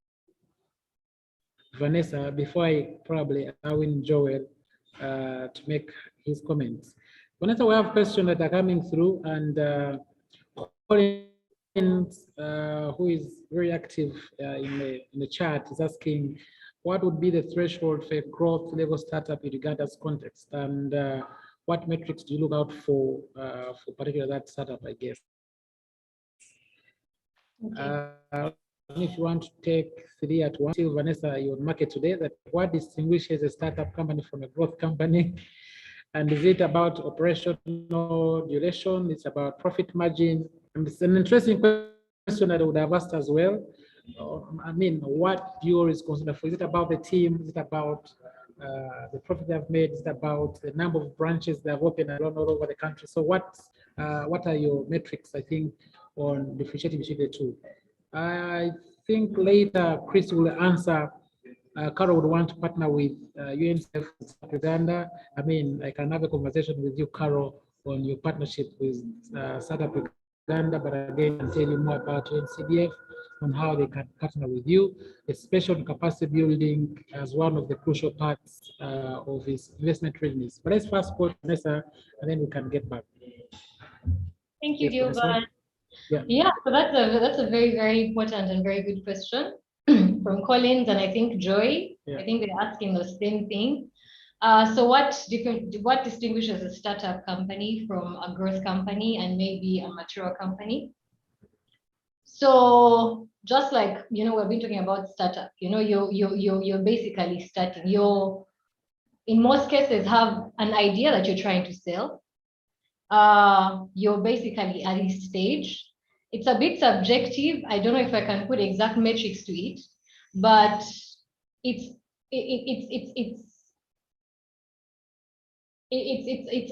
[SPEAKER 1] to Vanessa before I probably allow in Joel. to make his comments. Vanessa, we have questions that are coming through, and Collins, who is very active in the chat, is asking, what would be the threshold for a growth level startup in Uganda's context, and what metrics do you look out for particularly that startup, I guess?
[SPEAKER 2] Okay.
[SPEAKER 1] If you want to take 3 at once, Vanessa, you're on market today, that what distinguishes a startup company from a growth company? And is it about operational duration? It's about profit margin? And it's an interesting question that I would have asked as well. I mean, what you're responsible for? Is it about the team? Is it about the profit they've made? Is it about the number of branches they have opened all over the country? So what are your metrics, I think, on differentiating between the two? I think later Chris will answer. Carol would want to partner with UNICEF Uganda. I mean, I can have a conversation with you, Carol, on your partnership with Startup Uganda, but again, I'll tell you more about UNCDF on how they can partner with you, especially capacity building as one of the crucial parts of his investment readiness. But let's first go to Vanessa, and then we can get back.
[SPEAKER 2] Thank you,
[SPEAKER 1] Yes,
[SPEAKER 2] Gilbert.
[SPEAKER 1] Yeah,
[SPEAKER 2] so that's a very, very important and very good question from Collins, and I think Joy.
[SPEAKER 1] Yeah.
[SPEAKER 2] I think they're asking the same thing. So what distinguishes a startup company from a growth company and maybe a mature company? So just like, we've been talking about startup, you're basically starting. In most cases, have an idea that you're trying to sell. You're basically at this stage. It's a bit subjective. I don't know if I can put exact metrics to it, but it's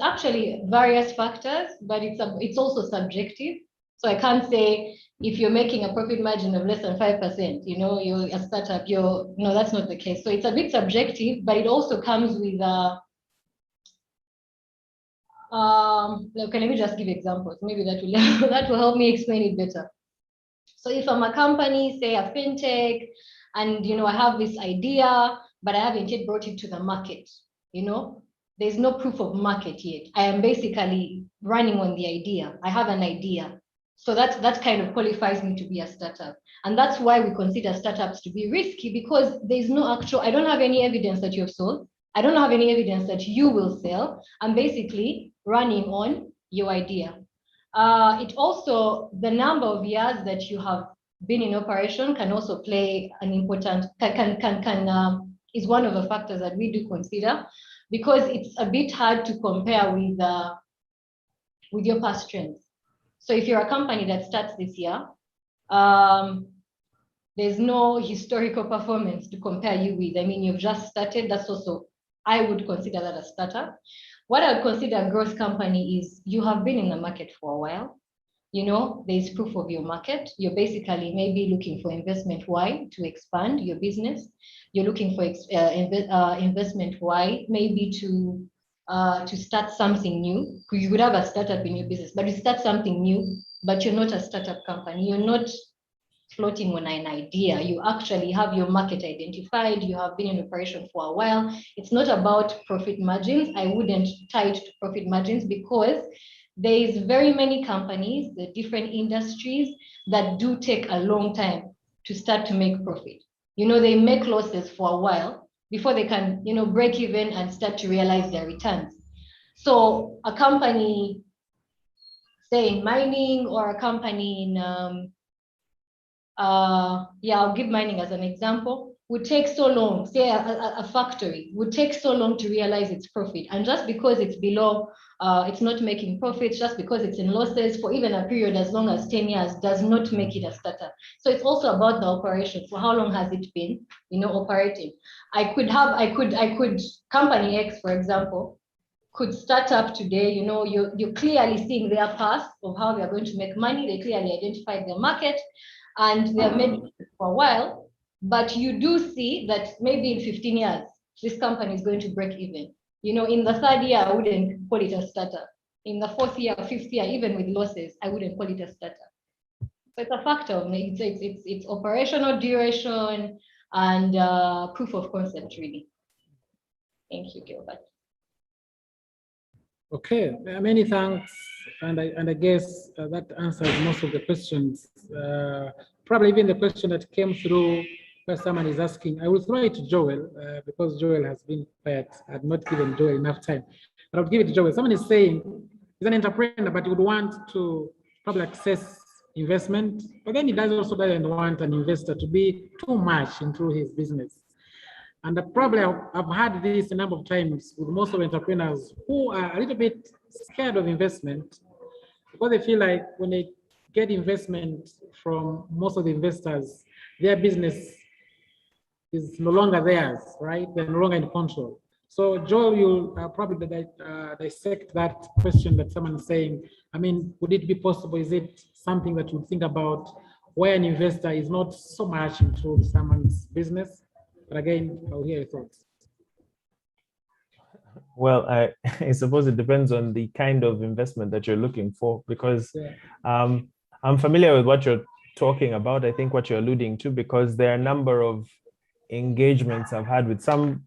[SPEAKER 2] actually various factors, but it's also subjective. So I can't say if you're making a profit margin of less than 5%, you're a startup. No, that's not the case. So it's a bit subjective, but it also comes with okay, let me just give examples. Maybe that will that will help me explain it better. So if I'm a company, say a fintech, and I have this idea, but I haven't yet brought it to the market, there's no proof of market yet. I am basically running on the idea. I have an idea. So that kind of qualifies me to be a startup. And that's why we consider startups to be risky, because there's no I don't have any evidence that you've sold. I don't have any evidence that you will sell. I'm basically running on your idea. It also, the number of years that you have been in operation can also play an important, is one of the factors that we do consider, because it's a bit hard to compare with your past trends. So if you're a company that starts this year, there's no historical performance to compare you with. I mean, you've just started. That's also, I would consider that a startup. What I would consider a growth company is you have been in the market for a while. There's proof of your market. You're basically maybe looking for investment Y to expand your business. You're looking for investment Y, maybe to start something new. You could have a startup in your business, but you start something new, but you're not a startup company. You're not floating on an idea. You actually have your market identified. You have been in operation for a while. It's not about profit margins. I wouldn't tie it to profit margins, because there's very many companies, the different industries, that do take a long time to start to make profit. They make losses for a while before they can, break even and start to realize their returns. So a company, say in mining, or a company in, I'll give mining as an example, would take so long, say a factory would take so long to realize its profit. And just because it's below, it's not making profits, just because it's in losses for even a period as long as 10 years, does not make it a startup. So it's also about the operation. For how long has it been, operating? I could company X, for example, could start up today. You're clearly seeing their path of how they're going to make money. They clearly identified their market, and they have made it for a while, but you do see that maybe in 15 years, this company is going to break even. In the third year, I wouldn't call it a startup. In the fourth year, fifth year, even with losses, I wouldn't call it a startup. So it's a factor. It's operational duration and proof of concept, really. Thank you, Gilbert.
[SPEAKER 1] Okay, many thanks. And I guess that answers most of the questions. Probably even the question that came through where someone is asking, I will throw it to Joel because Joel has been quiet. I've not given Joel enough time, but I'll give it to Joel. Someone is saying he's an entrepreneur, but he would want to probably access investment, but then he doesn't want an investor to be too much into his business. And the problem, I've had this a number of times with most of entrepreneurs who are a little bit scared of investment because they feel like when they get investment from most of the investors, their business is no longer theirs, right? They're no longer in control. So Joel, you'll probably dissect that question that someone is saying. I mean, would it be possible? Is it something that you think about where an investor is not so much into someone's business? But again, I'll hear your thoughts.
[SPEAKER 3] Well, I suppose it depends on the kind of investment that you're looking for, because I'm familiar with what you're talking about. I think what you're alluding to, because there are a number of engagements I've had with some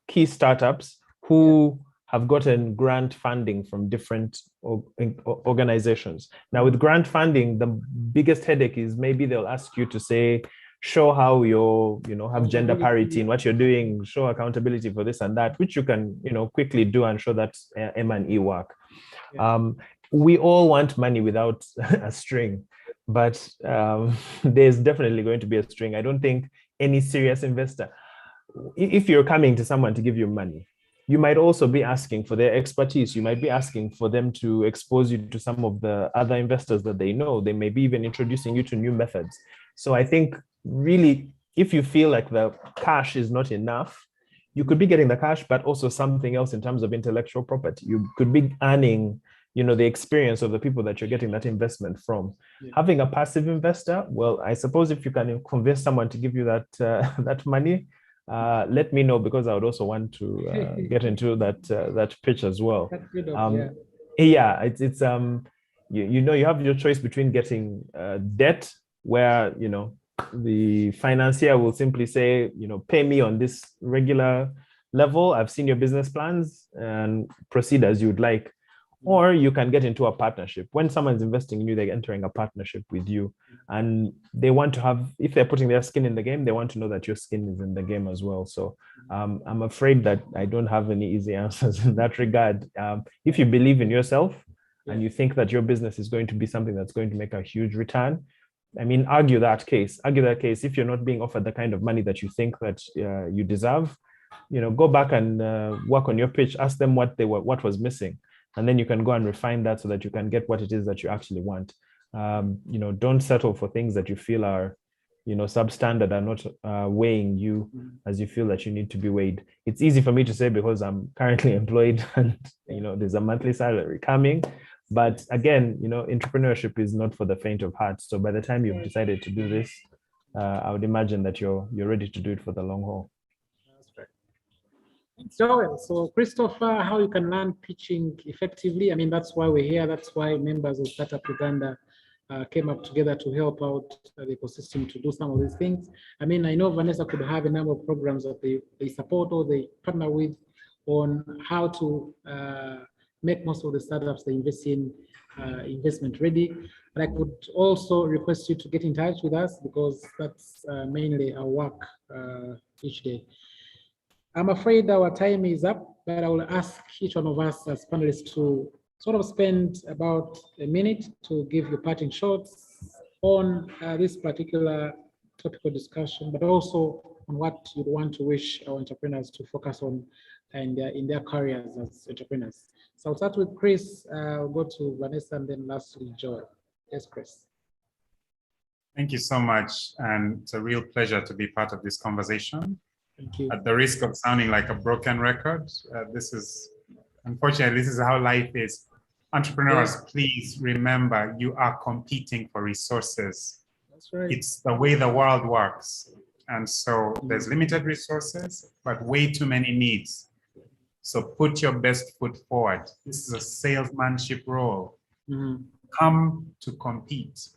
[SPEAKER 3] key startups who have gotten grant funding from different organizations. Now, with grant funding, the biggest headache is maybe they'll ask you to say, show how you have gender parity in what you're doing, show accountability for this and that, which you can quickly do and show that M&E work. We all want money without a string, but there's definitely going to be a string. I don't think any serious investor, if you're coming to someone to give you money, you might also be asking for their expertise. You might be asking for them to expose you to some of the other investors that they know. They may be even introducing you to new methods. So I think really, if you feel like the cash is not enough, you could be getting the cash, but also something else in terms of intellectual property. You could be earning, the experience of the people that you're getting that investment from. Having a passive investor, well, I suppose if you can convince someone to give you that that money, let me know, because I would also want to get into that pitch as well. It's you have your choice between getting debt, where the financier will simply say, pay me on this regular level, I've seen your business plans, and proceed as you'd like. Or you can get into a partnership. When someone's investing in you, they're entering a partnership with you, and they want to have, if they're putting their skin in the game, they want to know that your skin is in the game as well. So I'm afraid that I don't have any easy answers in that regard. If you believe in yourself and you think that your business is going to be something that's going to make a huge return, I mean, argue that case. If you're not being offered the kind of money that you think that you deserve, go back and work on your pitch. Ask them what was missing, and then you can go and refine that so that you can get what it is that you actually want. Don't settle for things that you feel are, substandard, are not weighing you as you feel that you need to be weighed. It's easy for me to say because I'm currently employed and, there's a monthly salary coming. But again, entrepreneurship is not for the faint of heart. So by the time you've decided to do this, I would imagine that you're ready to do it for the long haul.
[SPEAKER 1] That's right. Thanks, Joel. So Christopher, how you can learn pitching effectively? I mean, that's why we're here. That's why members of Startup Uganda came up together to help out the ecosystem to do some of these things. I mean, I know Vanessa could have a number of programs that they support or they partner with on how to make most of the startups they invest in investment ready. But I could also request you to get in touch with us, because that's mainly our work each day. I'm afraid our time is up, but I will ask each one of us as panelists to sort of spend about a minute to give you parting shots on this particular topical discussion, but also on what you'd want to wish our entrepreneurs to focus on and in their careers as entrepreneurs. So I'll start with Chris, I'll go to Vanessa, and then lastly, Joel. Yes, Chris.
[SPEAKER 4] Thank you so much. And it's a real pleasure to be part of this conversation.
[SPEAKER 1] Thank you.
[SPEAKER 4] At the risk of sounding like a broken record, unfortunately, this is how life is. Entrepreneurs, please remember, you are competing for resources.
[SPEAKER 1] That's right.
[SPEAKER 4] It's the way the world works. And so there's limited resources, but way too many needs. So put your best foot forward. This is a salesmanship role. Come to compete.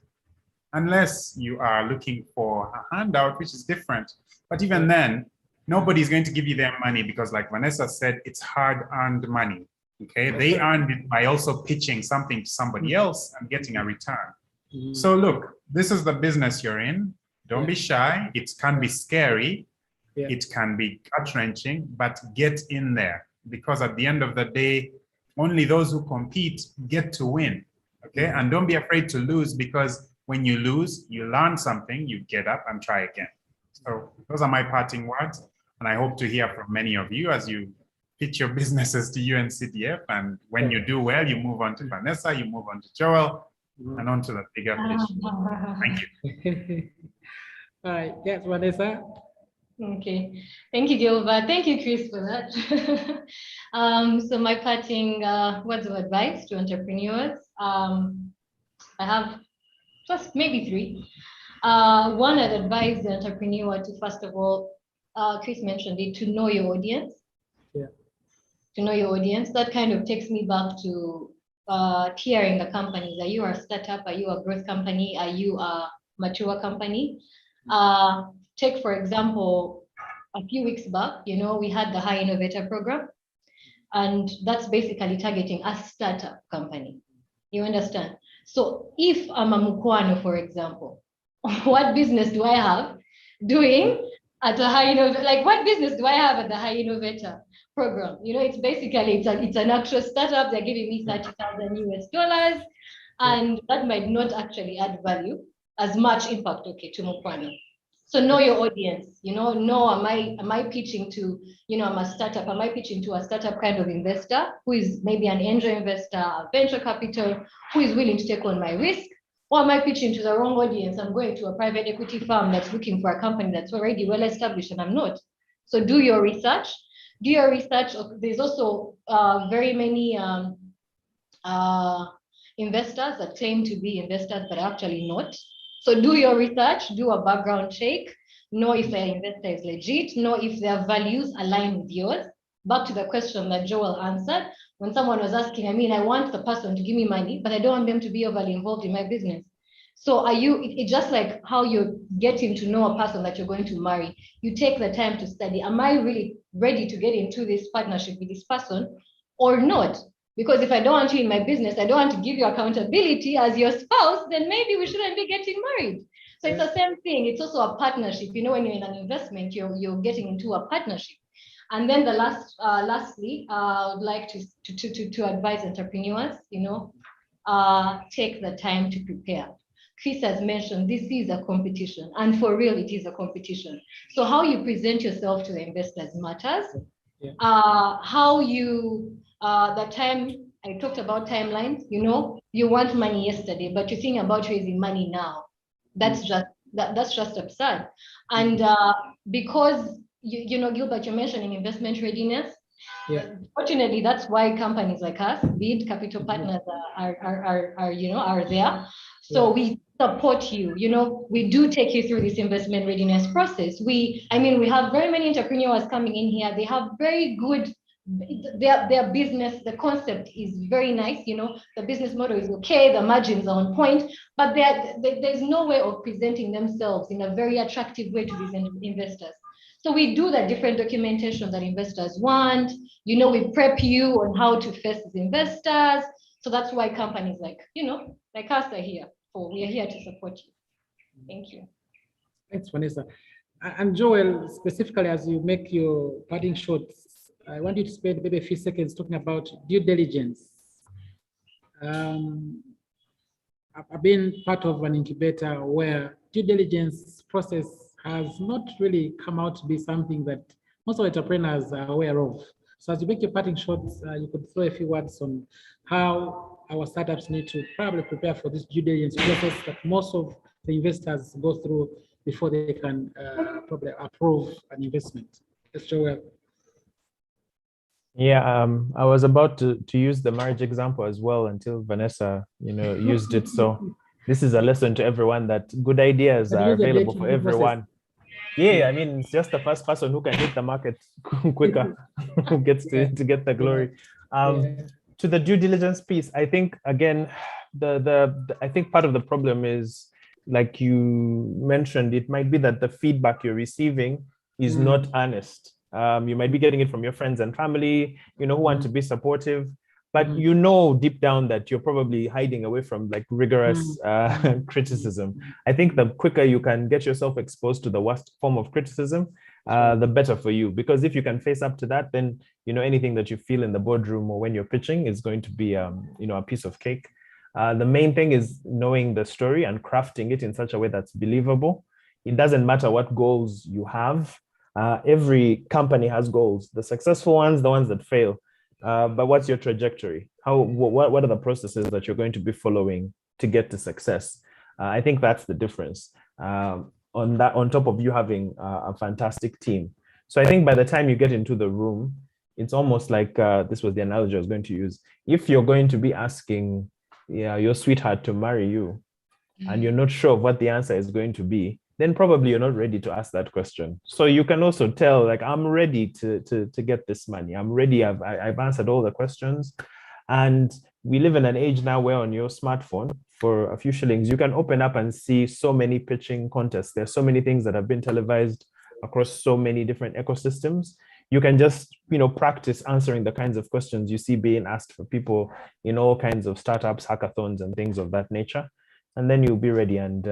[SPEAKER 4] Unless you are looking for a handout, which is different. But even then, nobody's going to give you their money because, like Vanessa said, it's hard-earned money. Okay, they earned it by also pitching something to somebody else and getting a return.
[SPEAKER 1] Mhm.
[SPEAKER 4] So look, this is the business you're in. Don't be shy. It can be scary.
[SPEAKER 1] Yeah.
[SPEAKER 4] It can be gut-wrenching, but get in there, because at the end of the day, only those who compete get to win. Okay, and don't be afraid to lose, because when you lose, you learn something, you get up and try again. So those are my parting words, and I hope to hear from many of you as you pitch your businesses to UNCDF, and when you do well, you move on to Vanessa, you move on to Joel, and on to the bigger fish. Thank you.
[SPEAKER 1] All right, yes, Vanessa.
[SPEAKER 2] Okay, thank you, Gilbert. Thank you, Chris, for that. So my parting words of advice to entrepreneurs, I have just maybe three. One, I'd advise the entrepreneur to, first of all, Chris mentioned it, to know your audience.
[SPEAKER 1] Yeah.
[SPEAKER 2] To know your audience. That kind of takes me back to tiering the companies. Are you a startup? Are you a growth company? Are you a mature company? Take, for example, a few weeks back, we had the High Innovator program, and that's basically targeting a startup company. You understand? So if I'm a Mukwano, for example, what business do I have doing at a High Innovator? Like, what business do I have at the High Innovator program? It's basically, it's an actual startup. They're giving me $30,000, and that might not actually add value as much impact, okay, to Mukwano. So know your audience, know, am I pitching to, I'm a startup, am I pitching to a startup kind of investor who is maybe an angel investor, a venture capital, who is willing to take on my risk? Or am I pitching to the wrong audience? I'm going to a private equity firm that's looking for a company that's already well established, and I'm not. So do your research. Do your research. There's also very many investors that claim to be investors but are actually not. So do your research, do a background check, know if their investor is legit, know if their values align with yours. Back to the question that Joel answered, when someone was asking, I want the person to give me money, but I don't want them to be overly involved in my business. So it's just like how you're getting to know a person that you're going to marry. You take the time to study, am I really ready to get into this partnership with this person or not? Because if I don't want you in my business, I don't want to give you accountability as your spouse, then maybe we shouldn't be getting married. So it's the same thing. It's also a partnership. When you're in an investment, you're getting into a partnership. And then the lastly, I would like to advise entrepreneurs, take the time to prepare. Chris has mentioned this is a competition, and for real, it is a competition. So how you present yourself to the investors matters.
[SPEAKER 1] Yeah.
[SPEAKER 2] How you the time I talked about timelines, you want money yesterday, but you think about raising money now. That's just absurd. And because Gilbert, you're mentioning investment readiness.
[SPEAKER 1] Yeah.
[SPEAKER 2] Fortunately, that's why companies like us, bid capital partners, are there. So we support you. We do take you through this investment readiness process. We have very many entrepreneurs coming in here. They have very good. Their business, the concept is very nice. The business model is okay. The margins are on point, but there's no way of presenting themselves in a very attractive way to these investors. So we do the different documentation that investors want. We prep you on how to face these investors. So that's why companies like us are here. We are here to support you. Thank you.
[SPEAKER 1] Thanks, Vanessa. And Joel, specifically as you make your parting shots, I want you to spend maybe a few seconds talking about due diligence. I've been part of an incubator where due diligence process has not really come out to be something that most entrepreneurs are aware of. So as you make your parting shots, you could throw a few words on how our startups need to probably prepare for this due diligence process that most of the investors go through before they can probably approve an investment. Yes, Joel.
[SPEAKER 3] Yeah, I was about to use the marriage example as well until Vanessa, used it. So this is a lesson to everyone that good ideas are available for everyone. Yeah, it's just the first person who can hit the market quicker who gets to get the glory. To the due diligence piece, I think again, I think part of the problem is, like you mentioned, it might be that the feedback you're receiving is not honest. You might be getting it from your friends and family, who want to be supportive, but you know deep down that you're probably hiding away from like rigorous criticism. I think the quicker you can get yourself exposed to the worst form of criticism, the better for you. Because if you can face up to that, then anything that you feel in the boardroom or when you're pitching is going to be a piece of cake. The main thing is knowing the story and crafting it in such a way that's believable. It doesn't matter what goals you have. Every company has goals. The successful ones, the ones that fail. But what's your trajectory? What are the processes that you're going to be following to get to success? I think that's the difference. On top of you having a fantastic team. So I think by the time you get into the room, it's almost like this was the analogy I was going to use. If you're going to be asking your sweetheart to marry you, and you're not sure what the answer is going to be, then probably you're not ready to ask that question. So you can also tell, like, I'm ready to get this money. I'm ready. I've answered all the questions. And we live in an age now where on your smartphone, for a few shillings, you can open up and see so many pitching contests. There's so many things that have been televised across so many different ecosystems. You can just, practice answering the kinds of questions you see being asked for people in all kinds of startups, hackathons, and things of that nature. And then you'll be ready. And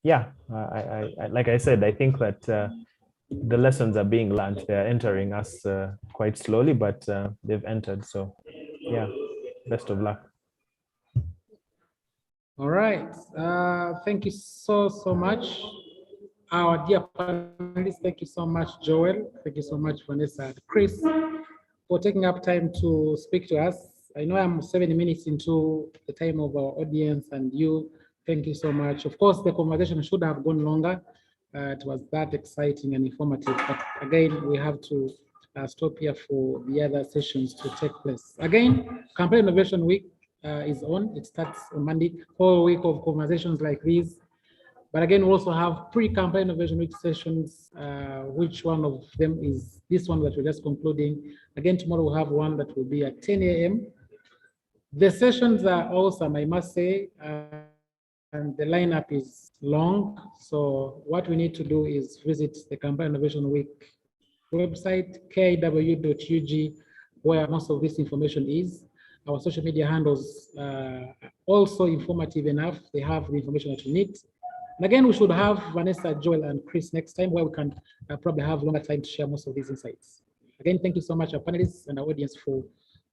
[SPEAKER 3] like I said, I think that the lessons are being learned. They're entering us quite slowly, but they've entered. So yeah, best of luck.
[SPEAKER 1] All right. Thank you so much. Our dear panelists, thank you so much, Joel. Thank you so much, Vanessa and Chris, for taking up time to speak to us. I know I'm 7 minutes into the time of our audience, and you, thank you so much. Of course, the conversation should have gone longer. It was that exciting and informative, but again, we have to stop here for the other sessions to take place. Again, Campaign Innovation Week is on. It starts on Monday, whole week of conversations like these. But again, we also have pre-campaign innovation week sessions, which one of them is this one that we're just concluding. Again, tomorrow we'll have one that will be at 10 a.m. The sessions are awesome, I must say, and the lineup is long. So what we need to do is visit the Campaign Innovation Week website, KIW.ug, where most of this information is. Our social media handles are also informative enough. They have the information that you need. And again, we should have Vanessa, Joel, and Chris next time, where we can probably have longer time to share most of these insights. Again, thank you so much, our panelists and our audience, for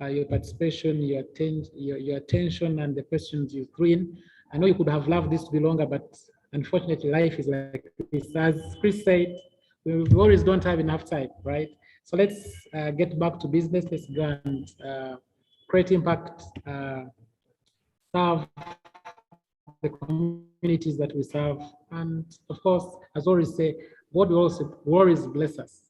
[SPEAKER 1] your participation, your attention, and the questions you threw in. I know you could have loved this to be longer, but unfortunately, life is like this. As Chris said, we always don't have enough time, right? So let's get back to business. Let's go and create impact, serve the communities that we serve. And of course, as always say, God will always bless us.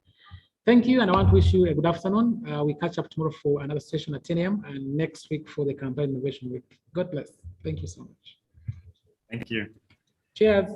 [SPEAKER 1] Thank you, and I want to wish you a good afternoon. We catch up tomorrow for another session at 10 a.m. and next week for the Campaign Innovation Week. God bless. Thank you so much.
[SPEAKER 4] Thank you.
[SPEAKER 1] Cheers.